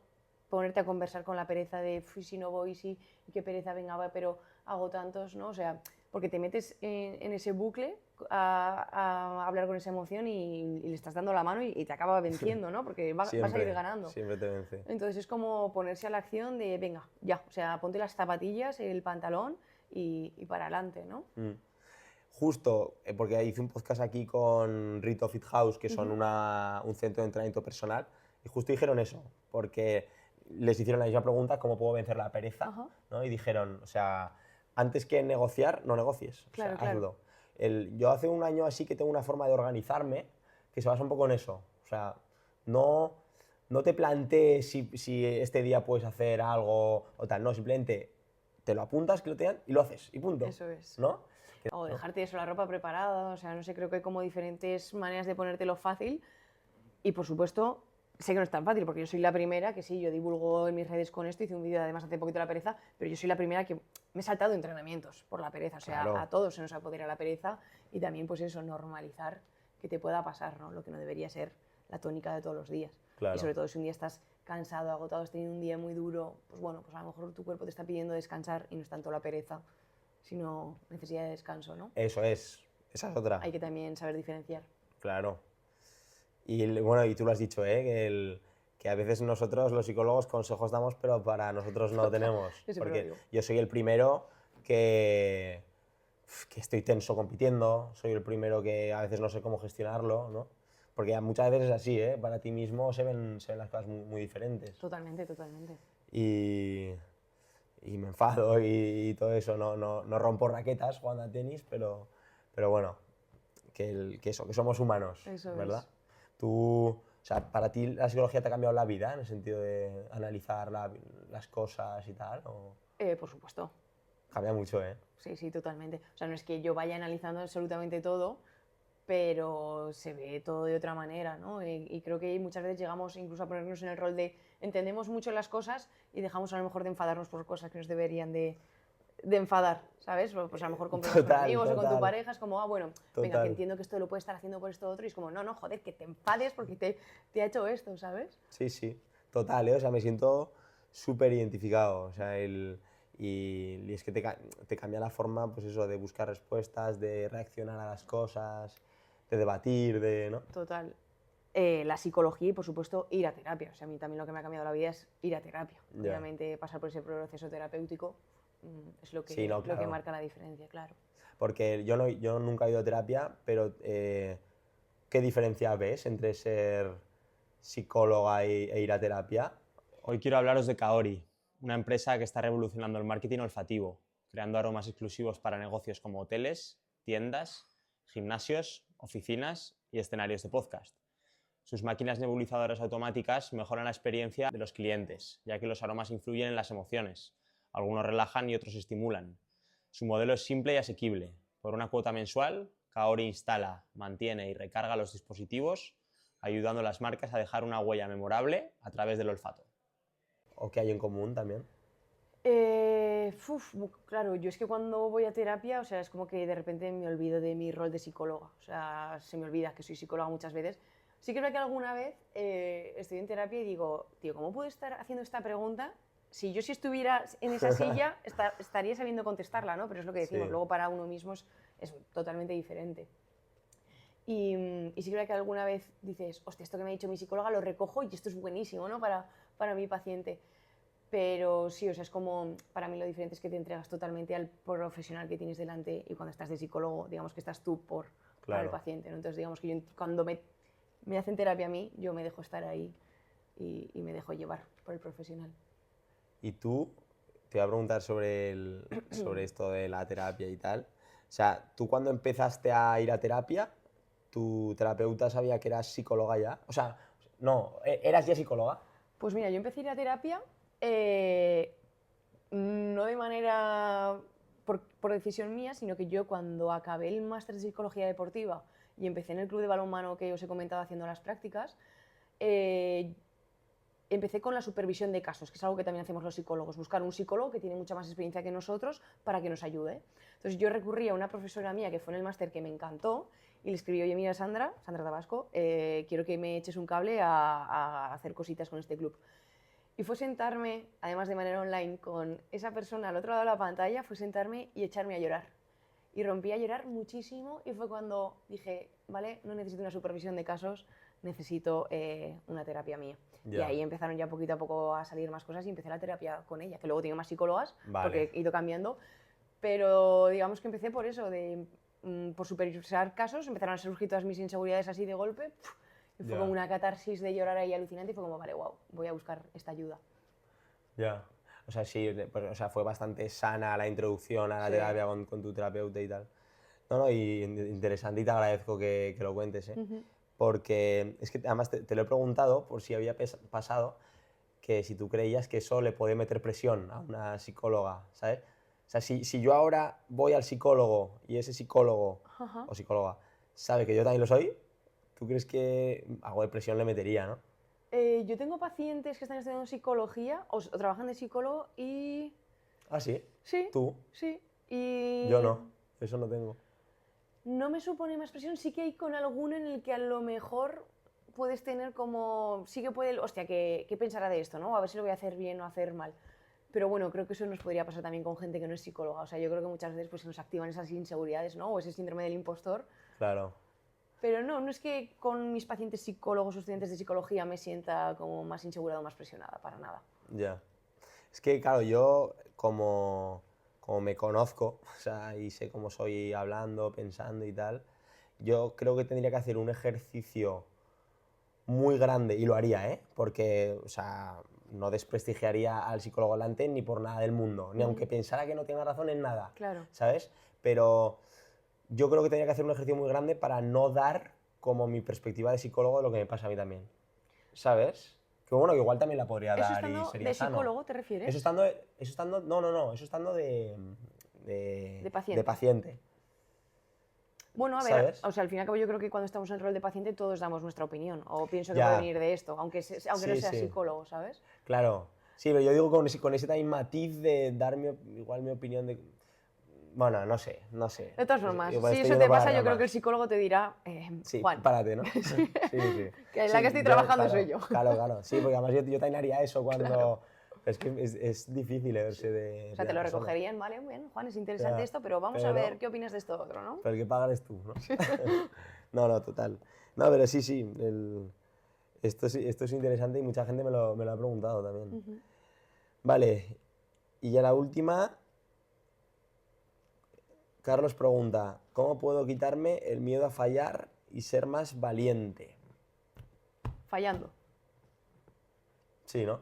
ponerte a conversar con la pereza de si no voy, si qué pereza, venga, va, pero hago tantos, ¿no? O sea, porque te metes en ese bucle a hablar con esa emoción y le estás dando la mano y te acaba venciendo, ¿no? Porque vas a ir ganando. Siempre te vence. Entonces es como ponerse a la acción de, venga, ya, o sea, ponte las zapatillas, el pantalón y para adelante, ¿no? Justo, porque hice un podcast aquí con Rito Fit House, que son un centro de entrenamiento personal, y justo dijeron eso, porque les hicieron la misma pregunta, ¿cómo puedo vencer la pereza? ¿No? Y dijeron, o sea, antes que negociar, no negocies, Claro, o sea, claro. hazlo. Yo hace un año así que tengo una forma de organizarme que se basa un poco en eso, o sea, no te plantees si este día puedes hacer algo o tal, no, simplemente te lo apuntas, que lo tengan y lo haces, y punto. Eso es. ¿No? O dejarte eso, la ropa preparada, o sea, no sé, creo que hay como diferentes maneras de ponértelo fácil y por supuesto sé que no es tan fácil porque yo soy la primera que sí, yo divulgo en mis redes con esto, hice un vídeo además hace poquito de la pereza, pero yo soy la primera que me he saltado entrenamientos por la pereza, o sea, Claro. A todos se nos apodera la pereza y también pues eso, normalizar que te pueda pasar, ¿no? Lo que no debería ser la tónica de todos los días. Claro. Y sobre todo si un día estás cansado, agotado, has tenido un día muy duro, pues bueno, pues a lo mejor tu cuerpo te está pidiendo descansar y no es tanto la pereza, sino necesidad de descanso, ¿no? Eso es, esa es otra. Hay que también saber diferenciar. Claro. Y bueno, y tú lo has dicho, que a veces nosotros los psicólogos consejos damos, pero para nosotros no tenemos. Yo siempre lo Porque digo. yo soy el primero que estoy tenso compitiendo, soy el primero que a veces no sé cómo gestionarlo, ¿no? Porque muchas veces es así, para ti mismo se ven las cosas muy diferentes. Totalmente, totalmente. Y me enfado y todo eso, no rompo raquetas jugando a tenis, pero bueno, que somos humanos, Eso ¿verdad? es. Tú, o sea, ¿para ti la psicología te ha cambiado la vida en el sentido de analizar las cosas y tal? ¿O? Por supuesto. Cambia mucho, ¿eh? Sí, sí, totalmente. O sea, no es que yo vaya analizando absolutamente todo, pero se ve todo de otra manera, ¿no? Y creo que muchas veces llegamos incluso a ponernos en el rol de entendemos mucho las cosas y dejamos a lo mejor de enfadarnos por cosas que nos deberían de enfadar, ¿sabes? Pues a lo mejor con amigos o con tu pareja es como, bueno, venga, que entiendo que esto lo puede estar haciendo por esto otro y es como, no, joder, que te enfades porque te ha hecho esto, ¿sabes? Sí, sí. total, ¿eh? O sea, me siento súper identificado. O sea, y es que te cambia la forma, pues eso, de buscar respuestas, de reaccionar a las cosas, de debatir, ¿no? Total. La psicología y, por supuesto, ir a terapia. O sea, a mí también lo que me ha cambiado la vida es ir a terapia. Ya. Obviamente, pasar por ese proceso terapéutico es lo que, Sí, no, lo que claro. marca la diferencia, claro. Porque yo nunca he ido a terapia, pero ¿qué diferencia ves entre ser psicóloga e ir a terapia? Hoy quiero hablaros de Kaori, una empresa que está revolucionando el marketing olfativo, creando aromas exclusivos para negocios como hoteles, tiendas, gimnasios, oficinas y escenarios de podcast. Sus máquinas nebulizadoras automáticas mejoran la experiencia de los clientes, ya que los aromas influyen en las emociones. Algunos relajan y otros estimulan. Su modelo es simple y asequible. Por una cuota mensual, Kaori instala, mantiene y recarga los dispositivos, ayudando a las marcas a dejar una huella memorable a través del olfato. ¿O qué hay en común también? Claro, yo es que cuando voy a terapia, o sea, es como que de repente me olvido de mi rol de psicóloga. O sea, se me olvida que soy psicóloga muchas veces. Sí que es verdad que alguna vez estoy en terapia y digo, tío, ¿cómo puedo estar haciendo esta pregunta? Si yo estuviera en esa silla, estaría sabiendo contestarla, ¿no? Pero es lo que decimos, Sí. luego para uno mismo es totalmente diferente. Y sí que es verdad que alguna vez dices, hostia, esto que me ha dicho mi psicóloga lo recojo y esto es buenísimo, ¿no? Para mi paciente. Pero sí, o sea, es como, para mí lo diferente es que te entregas totalmente al profesional que tienes delante y cuando estás de psicólogo, digamos que estás tú para Claro. el paciente, ¿no? Entonces, digamos que yo, cuando me hacen terapia a mí, yo me dejo estar ahí y me dejo llevar por el profesional. Y tú, te voy a preguntar sobre esto de la terapia y tal. O sea, tú cuando empezaste a ir a terapia, ¿tu terapeuta sabía que eras psicóloga ya? O sea, no, ¿eras ya psicóloga? Pues mira, yo empecé a ir a terapia no de manera por decisión mía, sino que yo cuando acabé el máster de psicología deportiva y empecé en el club de balonmano que os he comentado haciendo las prácticas, empecé con la supervisión de casos, que es algo que también hacemos los psicólogos, buscar un psicólogo que tiene mucha más experiencia que nosotros para que nos ayude. Entonces yo recurrí a una profesora mía que fue en el máster que me encantó y le escribí, oye, mira Sandra Tabasco, quiero que me eches un cable a hacer cositas con este club. Y fue sentarme, además de manera online, con esa persona al otro lado de la pantalla, fue sentarme y echarme a llorar. Y rompí a llorar muchísimo y fue cuando dije, vale, no necesito una supervisión de casos, necesito una terapia mía. Ya. Y ahí empezaron ya poquito a poco a salir más cosas y empecé la terapia con ella, que luego tengo más psicólogas, Vale. porque he ido cambiando. Pero digamos que empecé por eso, por supervisar casos, empezaron a surgir todas mis inseguridades así de golpe. Y fue Ya. como una catarsis de llorar ahí alucinante y fue como, vale, wow, voy a buscar esta ayuda. Ya. O sea, sí, pues, o sea, fue bastante sana la introducción a la Sí. terapia con tu terapeuta y tal. No, no, y interesante y te agradezco que lo cuentes, ¿eh? Porque es que además te lo he preguntado por si había pasado que si tú creías que eso le puede meter presión a una psicóloga, ¿sabes? O sea, si yo ahora voy al psicólogo y ese psicólogo Ajá. o psicóloga sabe que yo también lo soy, ¿tú crees que algo de presión le metería, no? Yo tengo pacientes que están estudiando psicología o trabajan de psicólogo y... Ah, sí. Sí, ¿Tú? sí. Y Yo no. Eso no tengo. no me supone más presión, sí que hay con alguno en el que a lo mejor puedes tener como... Sí que puede... Hostia, ¿qué pensará de esto, no? A ver si lo voy a hacer bien o hacer mal. Pero bueno, creo que eso nos podría pasar también con gente que no es psicóloga. O sea, yo creo que muchas veces pues, se nos activan esas inseguridades, ¿no? O ese síndrome del impostor. Claro. Pero no es que con mis pacientes psicólogos o estudiantes de psicología me sienta como más insegura o más presionada, para nada. Ya. Es que, claro, yo como me conozco, o sea, y sé cómo soy hablando, pensando y tal, yo creo que tendría que hacer un ejercicio muy grande, y lo haría, ¿eh? Porque, o sea, no desprestigiaría al psicólogo delante ni por nada del mundo, ni aunque pensara que no tenga razón en nada, Claro. ¿sabes? Pero yo creo que tendría que hacer un ejercicio muy grande para no dar como mi perspectiva de psicólogo de lo que me pasa a mí también, ¿sabes? Que bueno, que igual también la podría ¿Eso dar y estando sería de sano. psicólogo te refieres? Eso estando, no, eso estando de paciente. de paciente. Bueno, a ver, ¿Sabes? o sea, al fin y al cabo yo creo que cuando estamos en el rol de paciente todos damos nuestra opinión, o pienso que Ya. puede venir de esto, aunque no Sí, sea sí. psicólogo, ¿sabes? Claro. Sí, pero yo digo con ese también matiz de dar igual mi opinión Bueno, no sé. De todas formas, Igual si estoy eso yendo te para pasa, las yo creo ramas. que el psicólogo te dirá, Sí, Juan, párate, ¿no? Sí, sí. que Sí, la que estoy yo, trabajando claro, soy yo. Claro. Sí, porque además yo también haría eso cuando... Es que es difícil verse de O sea, de te la lo persona. recogerían, ¿vale? Bueno, Juan, es interesante Ya, esto, pero vamos a pero- ver qué opinas de esto otro, ¿no? Pero el que pagar es tú, ¿no? No, total. No, pero sí, esto es interesante y mucha gente me lo ha preguntado también. Ujú. Vale, y ya la última, Carlos pregunta, ¿cómo puedo quitarme el miedo a fallar y ser más valiente? Fallando. Sí, ¿no?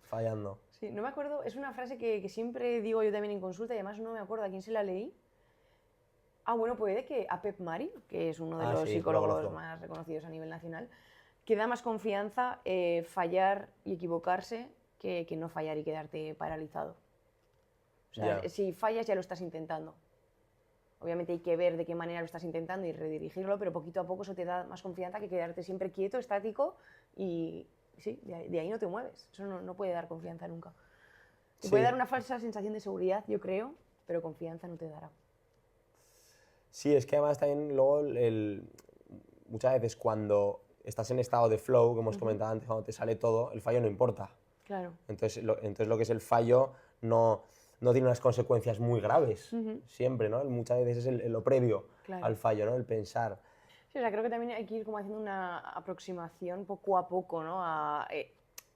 Fallando. Sí, no me acuerdo, es una frase que siempre digo yo también en consulta y además no me acuerdo a quién se la leí. Ah, bueno, puede que a Pep Mari, que es uno de los Sí, lo psicólogos conozco. más reconocidos a nivel nacional, que da más confianza fallar y equivocarse que no fallar y quedarte paralizado. O sea, Ya. si fallas ya lo estás intentando. Obviamente hay que ver de qué manera lo estás intentando y redirigirlo, pero poquito a poco eso te da más confianza que quedarte siempre quieto, estático y sí, de ahí no te mueves. Eso no puede dar confianza nunca. Te Sí. puede dar una falsa sensación de seguridad, yo creo, pero confianza no te dará. Sí, es que además también luego muchas veces cuando estás en estado de flow, que hemos comentado antes, cuando te sale todo, el fallo no importa. Claro. Entonces lo que es el fallo no tiene unas consecuencias muy graves, siempre, ¿no? Muchas veces es lo previo Claro. al fallo, ¿no? El pensar. Sí, o sea, creo que también hay que ir como haciendo una aproximación poco a poco, ¿no?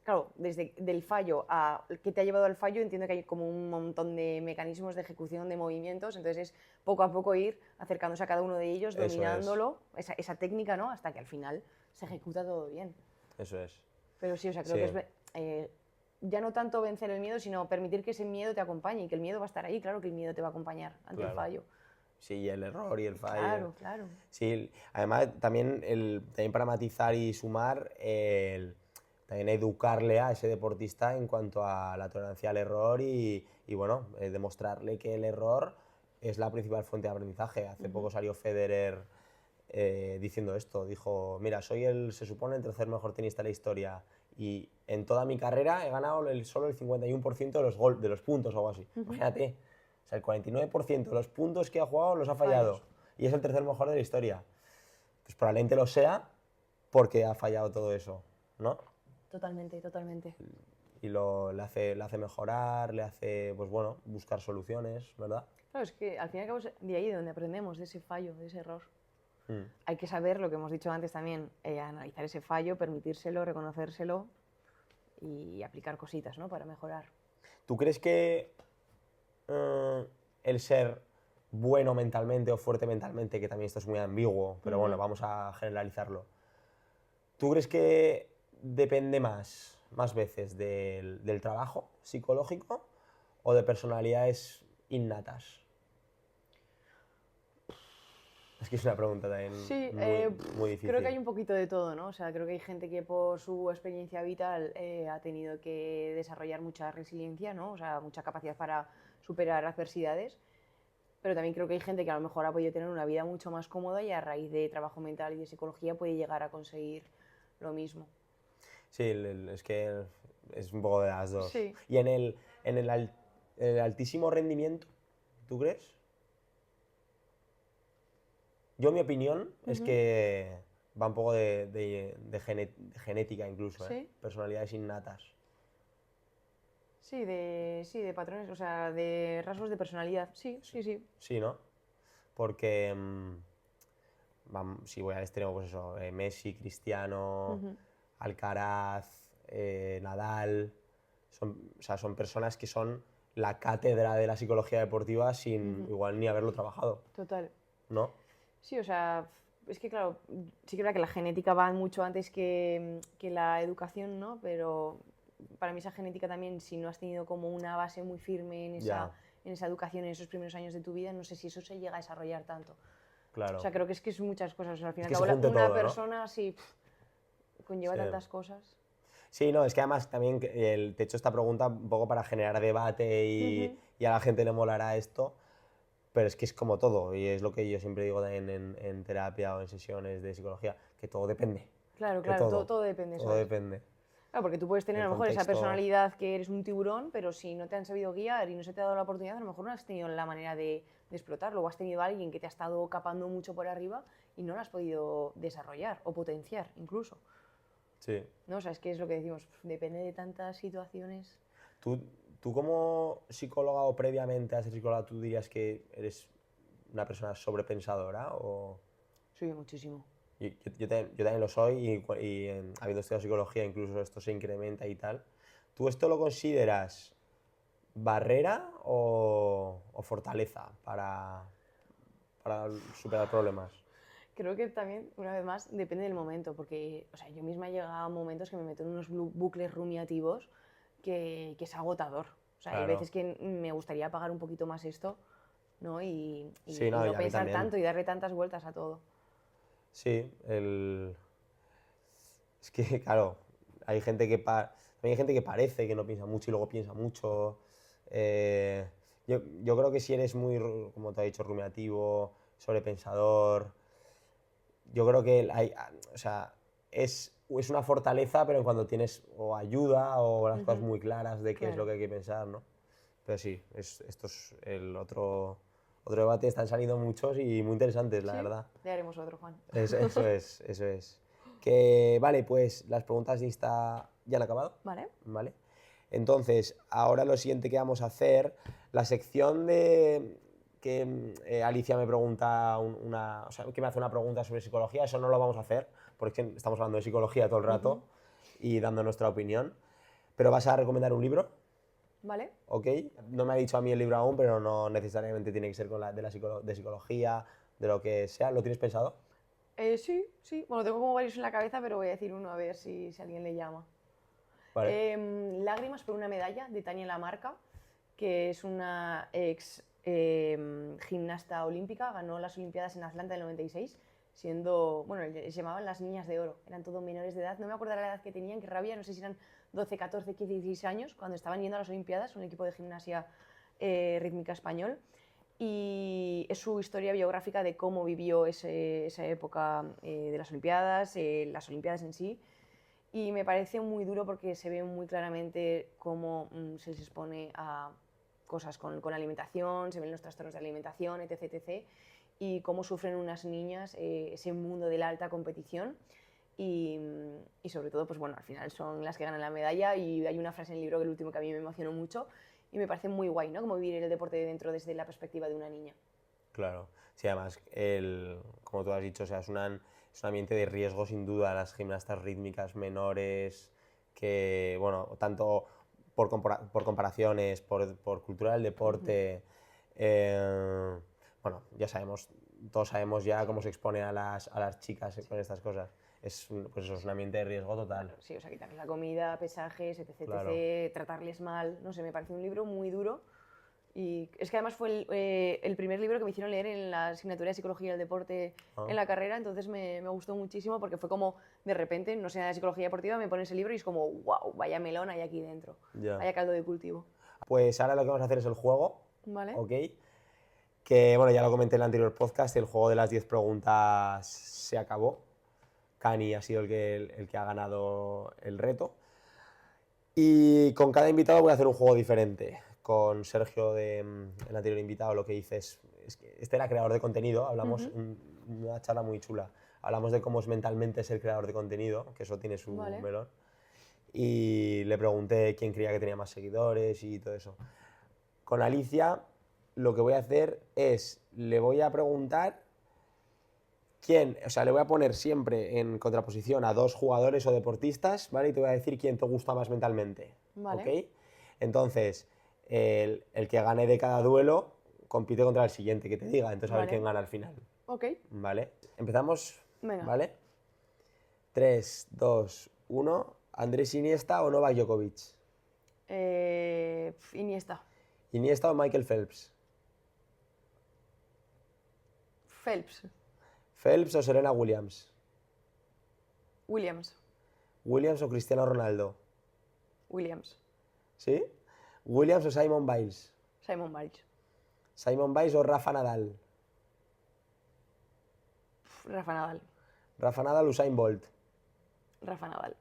Claro, desde del fallo a qué te ha llevado al fallo, entiendo que hay como un montón de mecanismos de ejecución de movimientos, entonces es poco a poco ir acercándose a cada uno de ellos, Eso es. dominándolo, esa técnica, ¿no? Hasta que al final se ejecuta todo bien. Eso es. Pero sí, o sea, creo Sí. que es ya no tanto vencer el miedo, sino permitir que ese miedo te acompañe y que el miedo va a estar ahí, claro que el miedo te va a acompañar ante el Claro. fallo. Sí, y el error y el fallo. Claro, claro. Sí, además también, también para matizar y sumar, también educarle a ese deportista en cuanto a la tolerancia al error y bueno, demostrarle que el error es la principal fuente de aprendizaje. Hace poco salió Federer diciendo esto, dijo, mira, se supone el tercer mejor tenista de la historia y en toda mi carrera he ganado solo el 51% de los puntos o algo así. Imagínate, o sea, el 49% de los puntos que ha jugado los ha fallado y es el tercer mejor de la historia. Pues probablemente lo sea porque ha fallado todo eso, ¿no? Totalmente, totalmente. Y le hace mejorar, le hace, pues bueno, buscar soluciones, ¿verdad? Claro, es que al fin y al cabo es de ahí de donde aprendemos, de ese fallo, de ese error. Mm. Hay que saber lo que hemos dicho antes también, analizar ese fallo, permitírselo, reconocérselo y aplicar cositas, ¿no? Para mejorar. ¿Tú crees que el ser bueno mentalmente o fuerte mentalmente, que también esto es muy ambiguo, pero bueno, vamos a generalizarlo, ¿tú crees que depende más veces del trabajo psicológico o de personalidades innatas? Es que es una pregunta también Sí, muy difícil. creo que hay un poquito de todo, ¿no? O sea, creo que hay gente que por su experiencia vital ha tenido que desarrollar mucha resiliencia, ¿no? O sea, mucha capacidad para superar adversidades. Pero también creo que hay gente que a lo mejor ha podido tener una vida mucho más cómoda y a raíz de trabajo mental y de psicología puede llegar a conseguir lo mismo. Sí, es que es un poco de las dos. Sí. Y en el altísimo rendimiento, ¿tú crees? Yo, mi opinión es que va un poco de genética incluso, ¿Sí? Personalidades innatas. Sí, de patrones, o sea, de rasgos de personalidad. Sí, sí, sí. Sí, ¿no? Porque, si voy al extremo, pues eso, Messi, Cristiano, Alcaraz, Nadal, o sea, son personas que son la cátedra de la psicología deportiva sin igual ni haberlo trabajado, Total. ¿no? Sí, o sea, es que claro, sí que es verdad que la genética va mucho antes que la educación, ¿no? Pero para mí esa genética también, si no has tenido como una base muy firme en Ya. esa educación, en esos primeros años de tu vida, no sé si eso se llega a desarrollar tanto. Claro. O sea, creo que es muchas cosas. O sea, al final, que se junte una todo, ¿no? persona sí conlleva Sí. tantas cosas. Sí, no, es que además también te he hecho esta pregunta un poco para generar debate y a la gente le molará esto, pero es que es como todo, y es lo que yo siempre digo también en terapia o en sesiones de psicología, que todo depende. Claro, Que claro, todo depende. Todo eso es. depende. Claro, porque tú puedes tener a el lo mejor esa contexto. personalidad que eres un tiburón, pero si no te han sabido guiar y no se te ha dado la oportunidad, a lo mejor no has tenido la manera de explotarlo, o has tenido a alguien que te ha estado capando mucho por arriba y no lo has podido desarrollar o potenciar incluso. Sí. ¿No? O sea, es que es lo que decimos, depende de tantas situaciones. ¿Tú, tú como psicóloga o previamente a ser psicóloga, tú dirías que eres una persona sobrepensadora o...? Sí, muchísimo. Yo también lo soy habiendo estudiado psicología incluso esto se incrementa y tal. ¿Tú esto lo consideras barrera o fortaleza para superar problemas? Creo que también, una vez más, depende del momento, porque o sea, yo misma he llegado a momentos que me meto en unos bucles rumiativos que es agotador. O sea, hay Claro. veces que me gustaría apagar un poquito más esto, ¿no? Sí, Y no, y no a mí pensar también. tanto y darle tantas vueltas a todo. Sí, es que, claro, hay gente que, también hay gente que parece que no piensa mucho y luego piensa mucho. Yo creo que si eres muy, como te he dicho, rumiativo, sobrepensador, yo creo que o sea, es una fortaleza, pero en cuando tienes o ayuda o las cosas muy claras de qué es lo que Claro. hay que pensar, ¿no? Pero sí, esto es el otro debate, están saliendo muchos y muy interesantes, la Sí, verdad. ya haremos otro, Juan. Eso es, eso es. Que, vale, pues las preguntas de Insta ya han acabado, Vale. ¿vale? Entonces, ahora lo siguiente que vamos a hacer, la sección de que Alicia me pregunta o sea, que me hace una pregunta sobre psicología, eso no lo vamos a hacer, porque estamos hablando de psicología todo el rato y dando nuestra opinión. Pero vas a recomendar un libro, Vale. ¿ok? No me ha dicho a mí el libro aún, pero no necesariamente tiene que ser de psicología, de lo que sea. ¿Lo tienes pensado? Sí, sí. Bueno, tengo como varios en la cabeza, pero voy a decir uno a ver si alguien le llama. Vale. Lágrimas por una medalla, de Tania Lamarca, que es una ex gimnasta olímpica, ganó las Olimpiadas en Atlanta del 96, siendo, bueno, se llamaban las niñas de oro, eran todos menores de edad, no me acuerdo la edad que tenían, qué rabia, no sé si eran 12, 14, 15, 16 años, cuando estaban yendo a las Olimpiadas, un equipo de gimnasia rítmica español, y es su historia biográfica de cómo vivió esa época de las Olimpiadas en sí, y me parece muy duro porque se ve muy claramente cómo se les expone a cosas con alimentación, se ven los trastornos de alimentación, etc, etc. Y cómo sufren unas niñas ese mundo de la alta competición. Y sobre todo, pues bueno, al final son las que ganan la medalla. Y hay una frase en el libro, que el último, que a mí me emocionó mucho y me parece muy guay, ¿no? Como vivir el deporte de dentro desde la perspectiva de una niña. Claro. Sí, además, como tú has dicho, o sea, es un ambiente de riesgo sin duda, las gimnastas rítmicas menores, que, bueno, tanto por comparaciones, por cultura del deporte, bueno, ya sabemos, todos sabemos ya cómo se expone a las chicas con estas cosas. Pues eso es un ambiente de riesgo total. Sí, o sea, quitarles la comida, pesajes, etc, Claro. etc, tratarles mal, no sé, me parece un libro muy duro. Y es que además fue el primer libro que me hicieron leer en la asignatura de Psicología del Deporte en la carrera, entonces me gustó muchísimo porque fue como, de repente, no sé nada de psicología deportiva, me pones el libro y es como, wow, vaya melón hay aquí dentro, Ya. vaya caldo de cultivo. Pues ahora lo que vamos a hacer es el juego, ¿Vale? ¿ok? Que, bueno, ya lo comenté en el anterior podcast, el juego de las 10 preguntas se acabó. Cani ha sido el que ha ganado el reto. Y con cada invitado voy a hacer un juego diferente. Con Sergio, el anterior invitado, lo que hice es que este era creador de contenido, hablamos una charla muy chula. Hablamos de cómo es mentalmente ser creador de contenido, que eso tiene su Vale. melón. Y le pregunté quién creía que tenía más seguidores y todo eso. Con Alicia, lo que voy a hacer es, le voy a preguntar o sea, le voy a poner siempre en contraposición a dos jugadores o deportistas, ¿vale? Y te voy a decir quién te gusta más mentalmente, Vale. ¿ok? Entonces, el que gane de cada duelo compite contra el siguiente que te diga, entonces a ver Vale. quién gana al final, Ok, ¿vale? Empezamos, venga. ¿vale? 3, 2, 1. ¿Andrés Iniesta o Novak Djokovic? Iniesta. ¿Iniesta o Michael Phelps? Phelps. ¿Phelps o Serena Williams? Williams. ¿Williams o Cristiano Ronaldo? Williams. ¿Sí? ¿Williams o Simon Biles? Simon Biles. ¿Simon Biles o Rafa Nadal? Rafa Nadal. ¿Rafa Nadal o Usain Bolt? Rafa Nadal.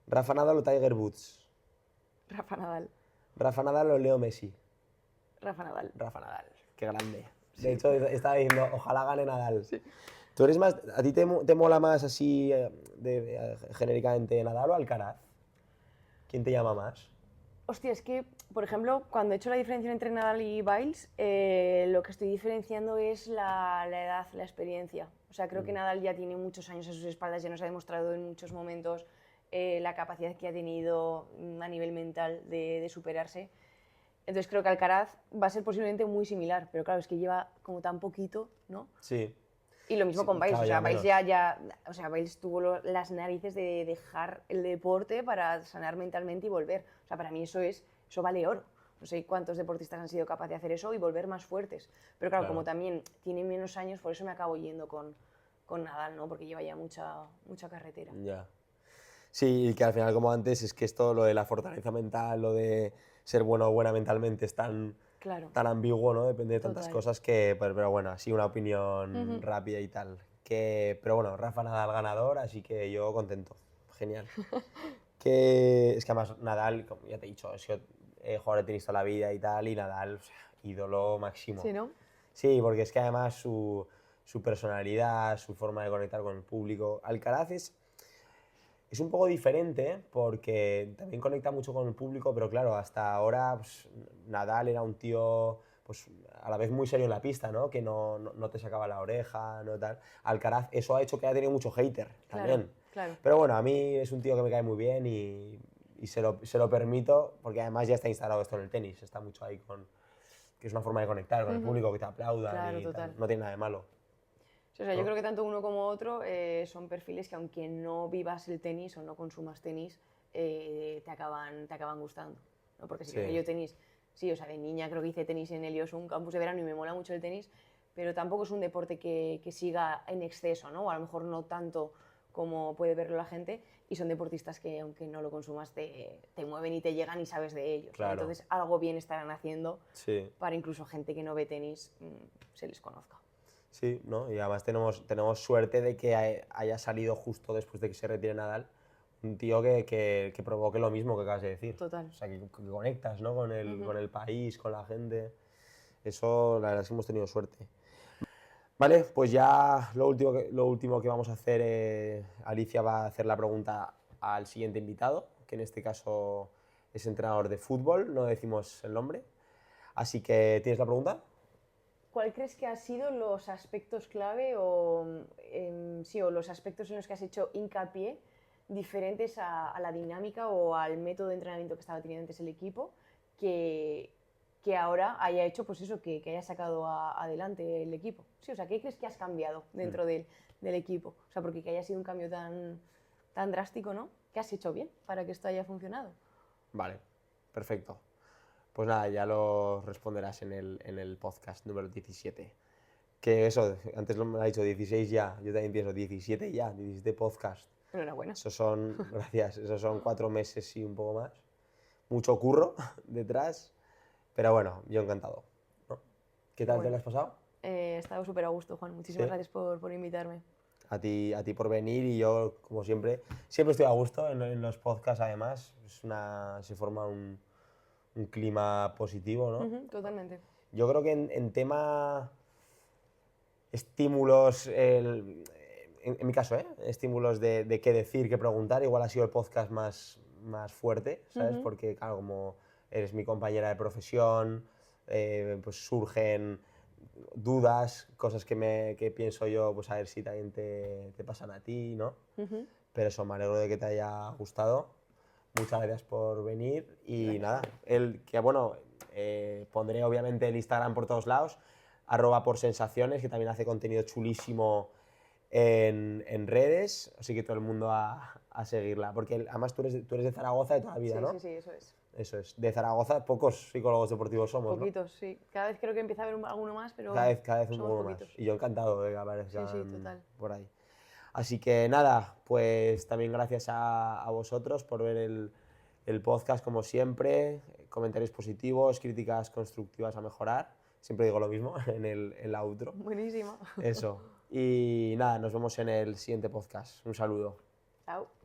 ¿Rafa Nadal o Tiger Woods? Rafa Nadal. ¿Rafa Nadal o Leo Messi? Rafa Nadal. Rafa Nadal, qué grande. De hecho, estaba diciendo, ojalá gane Nadal. ¿Tú eres más, a ti te mola más así, genéricamente, Nadal o Alcaraz? ¿Quién te llama más? Hostia, es que, por ejemplo, cuando he hecho la diferencia entre Nadal y Biles, lo que estoy diferenciando es la edad, la experiencia. O sea, creo que Nadal ya tiene muchos años a sus espaldas, ya nos ha demostrado en muchos momentos la capacidad que ha tenido a nivel mental de superarse. Entonces creo que Alcaraz va a ser posiblemente muy similar, pero claro, es que lleva como tan poquito, ¿no? Sí. Y lo mismo Sí, con Biles, claro, o sea, ya Biles o sea, Biles tuvo las narices de dejar el deporte para sanar mentalmente y volver. O sea, para mí eso vale oro. No sé cuántos deportistas han sido capaces de hacer eso y volver más fuertes. Pero claro, como también tiene menos años, por eso me acabo yendo con Nadal, ¿no? Porque lleva ya mucha carretera. Ya. Sí, y que al final, como antes, es que esto, lo de la fortaleza mental, lo de ser bueno o buena mentalmente es tan ambiguo, ¿no? Depende de tantas cosas que, pero bueno, así una opinión rápida y tal. Pero bueno, Rafa Nadal ganador, así que yo contento. Genial. Es que además Nadal, como ya te he dicho, he sido jugador de tenis toda la vida y tal, y Nadal, o sea, ídolo máximo. Sí, ¿no? Sí, porque es que además su personalidad, su forma de conectar con el público. Alcaraz es un poco diferente porque también conecta mucho con el público, pero claro, hasta ahora pues, Nadal era un tío pues, a la vez muy serio en la pista, ¿no? Que no te sacaba la oreja, no tal. Alcaraz, eso ha hecho que haya tenido mucho hater también. Claro. Pero bueno, a mí es un tío que me cae muy bien y se lo permito, porque además ya está instalado esto en el tenis, está mucho ahí que es una forma de conectar con el público, que te aplaudan Claro, y total. tal. No tiene nada de malo. O sea, yo creo que tanto uno como otro son perfiles que aunque no vivas el tenis o no consumas tenis, te acaban gustando, ¿no? Porque sí que yo tenis, sí, o sea, de niña creo que hice tenis en Helios, un campus de verano, y me mola mucho el tenis, pero tampoco es un deporte que siga en exceso, ¿no? O a lo mejor no tanto como puede verlo la gente, y son deportistas que aunque no lo consumas te mueven y te llegan y sabes de ellos. Claro. ¿No? Entonces algo bien estarán haciendo para incluso gente que no ve tenis se les conozca. Sí, ¿no? Y además tenemos suerte de que haya salido justo después de que se retire Nadal un tío que provoque lo mismo que acabas de decir. Total. O sea, que conectas, ¿no? Con el país, con la gente. Eso, la verdad es que hemos tenido suerte. Vale, pues ya lo último que vamos a hacer, Alicia va a hacer la pregunta al siguiente invitado, que en este caso es entrenador de fútbol, no decimos el nombre. Así que, ¿tienes la pregunta? ¿Cuál crees que han sido los aspectos clave o los aspectos en los que has hecho hincapié diferentes a la dinámica o al método de entrenamiento que estaba teniendo antes el equipo que ahora haya hecho pues eso, que haya sacado adelante el equipo? Sí, o sea, ¿qué crees que has cambiado dentro del equipo? O sea, porque que haya sido un cambio tan drástico, ¿no? ¿Qué has hecho bien para que esto haya funcionado? Vale, perfecto. Pues nada, ya lo responderás en el podcast número 17. Que eso, antes me ha dicho 16 ya, yo también pienso 17 ya, 17 podcast. Enhorabuena. Gracias, esos son 4 meses y un poco más. Mucho curro detrás, pero bueno, yo encantado, ¿no? ¿Qué tal te lo has pasado? He estado súper a gusto, Juan. Muchísimas gracias por invitarme. A ti por venir, y yo, como siempre estoy a gusto en los podcasts. Además, se forma un clima positivo, ¿no? Totalmente. Yo creo que en tema estímulos, en mi caso, estímulos de qué decir, qué preguntar, igual ha sido el podcast más fuerte, ¿sabes? Porque, claro, como eres mi compañera de profesión, pues surgen dudas, cosas que pienso yo, pues a ver si también te pasan a ti, ¿no? Pero eso, me alegro de que te haya gustado. Muchas gracias por venir y nada, pondré obviamente el Instagram por todos lados, @porsensaciones, que también hace contenido chulísimo en redes, así que todo el mundo a seguirla, porque además tú eres de Zaragoza de toda la vida, ¿no? Sí, eso es. Eso es, de Zaragoza pocos psicólogos deportivos somos, poquitos, ¿no? sí. Cada vez creo que empieza a haber alguno más, pero cada vez un somos poco poquitos. más. Y yo encantado de que aparezcan total. por ahí. Así que nada, pues también gracias a vosotros por ver el podcast, como siempre. Comentarios positivos, críticas constructivas a mejorar. Siempre digo lo mismo en el outro. Buenísimo. Eso. Y nada, nos vemos en el siguiente podcast. Un saludo. Chao.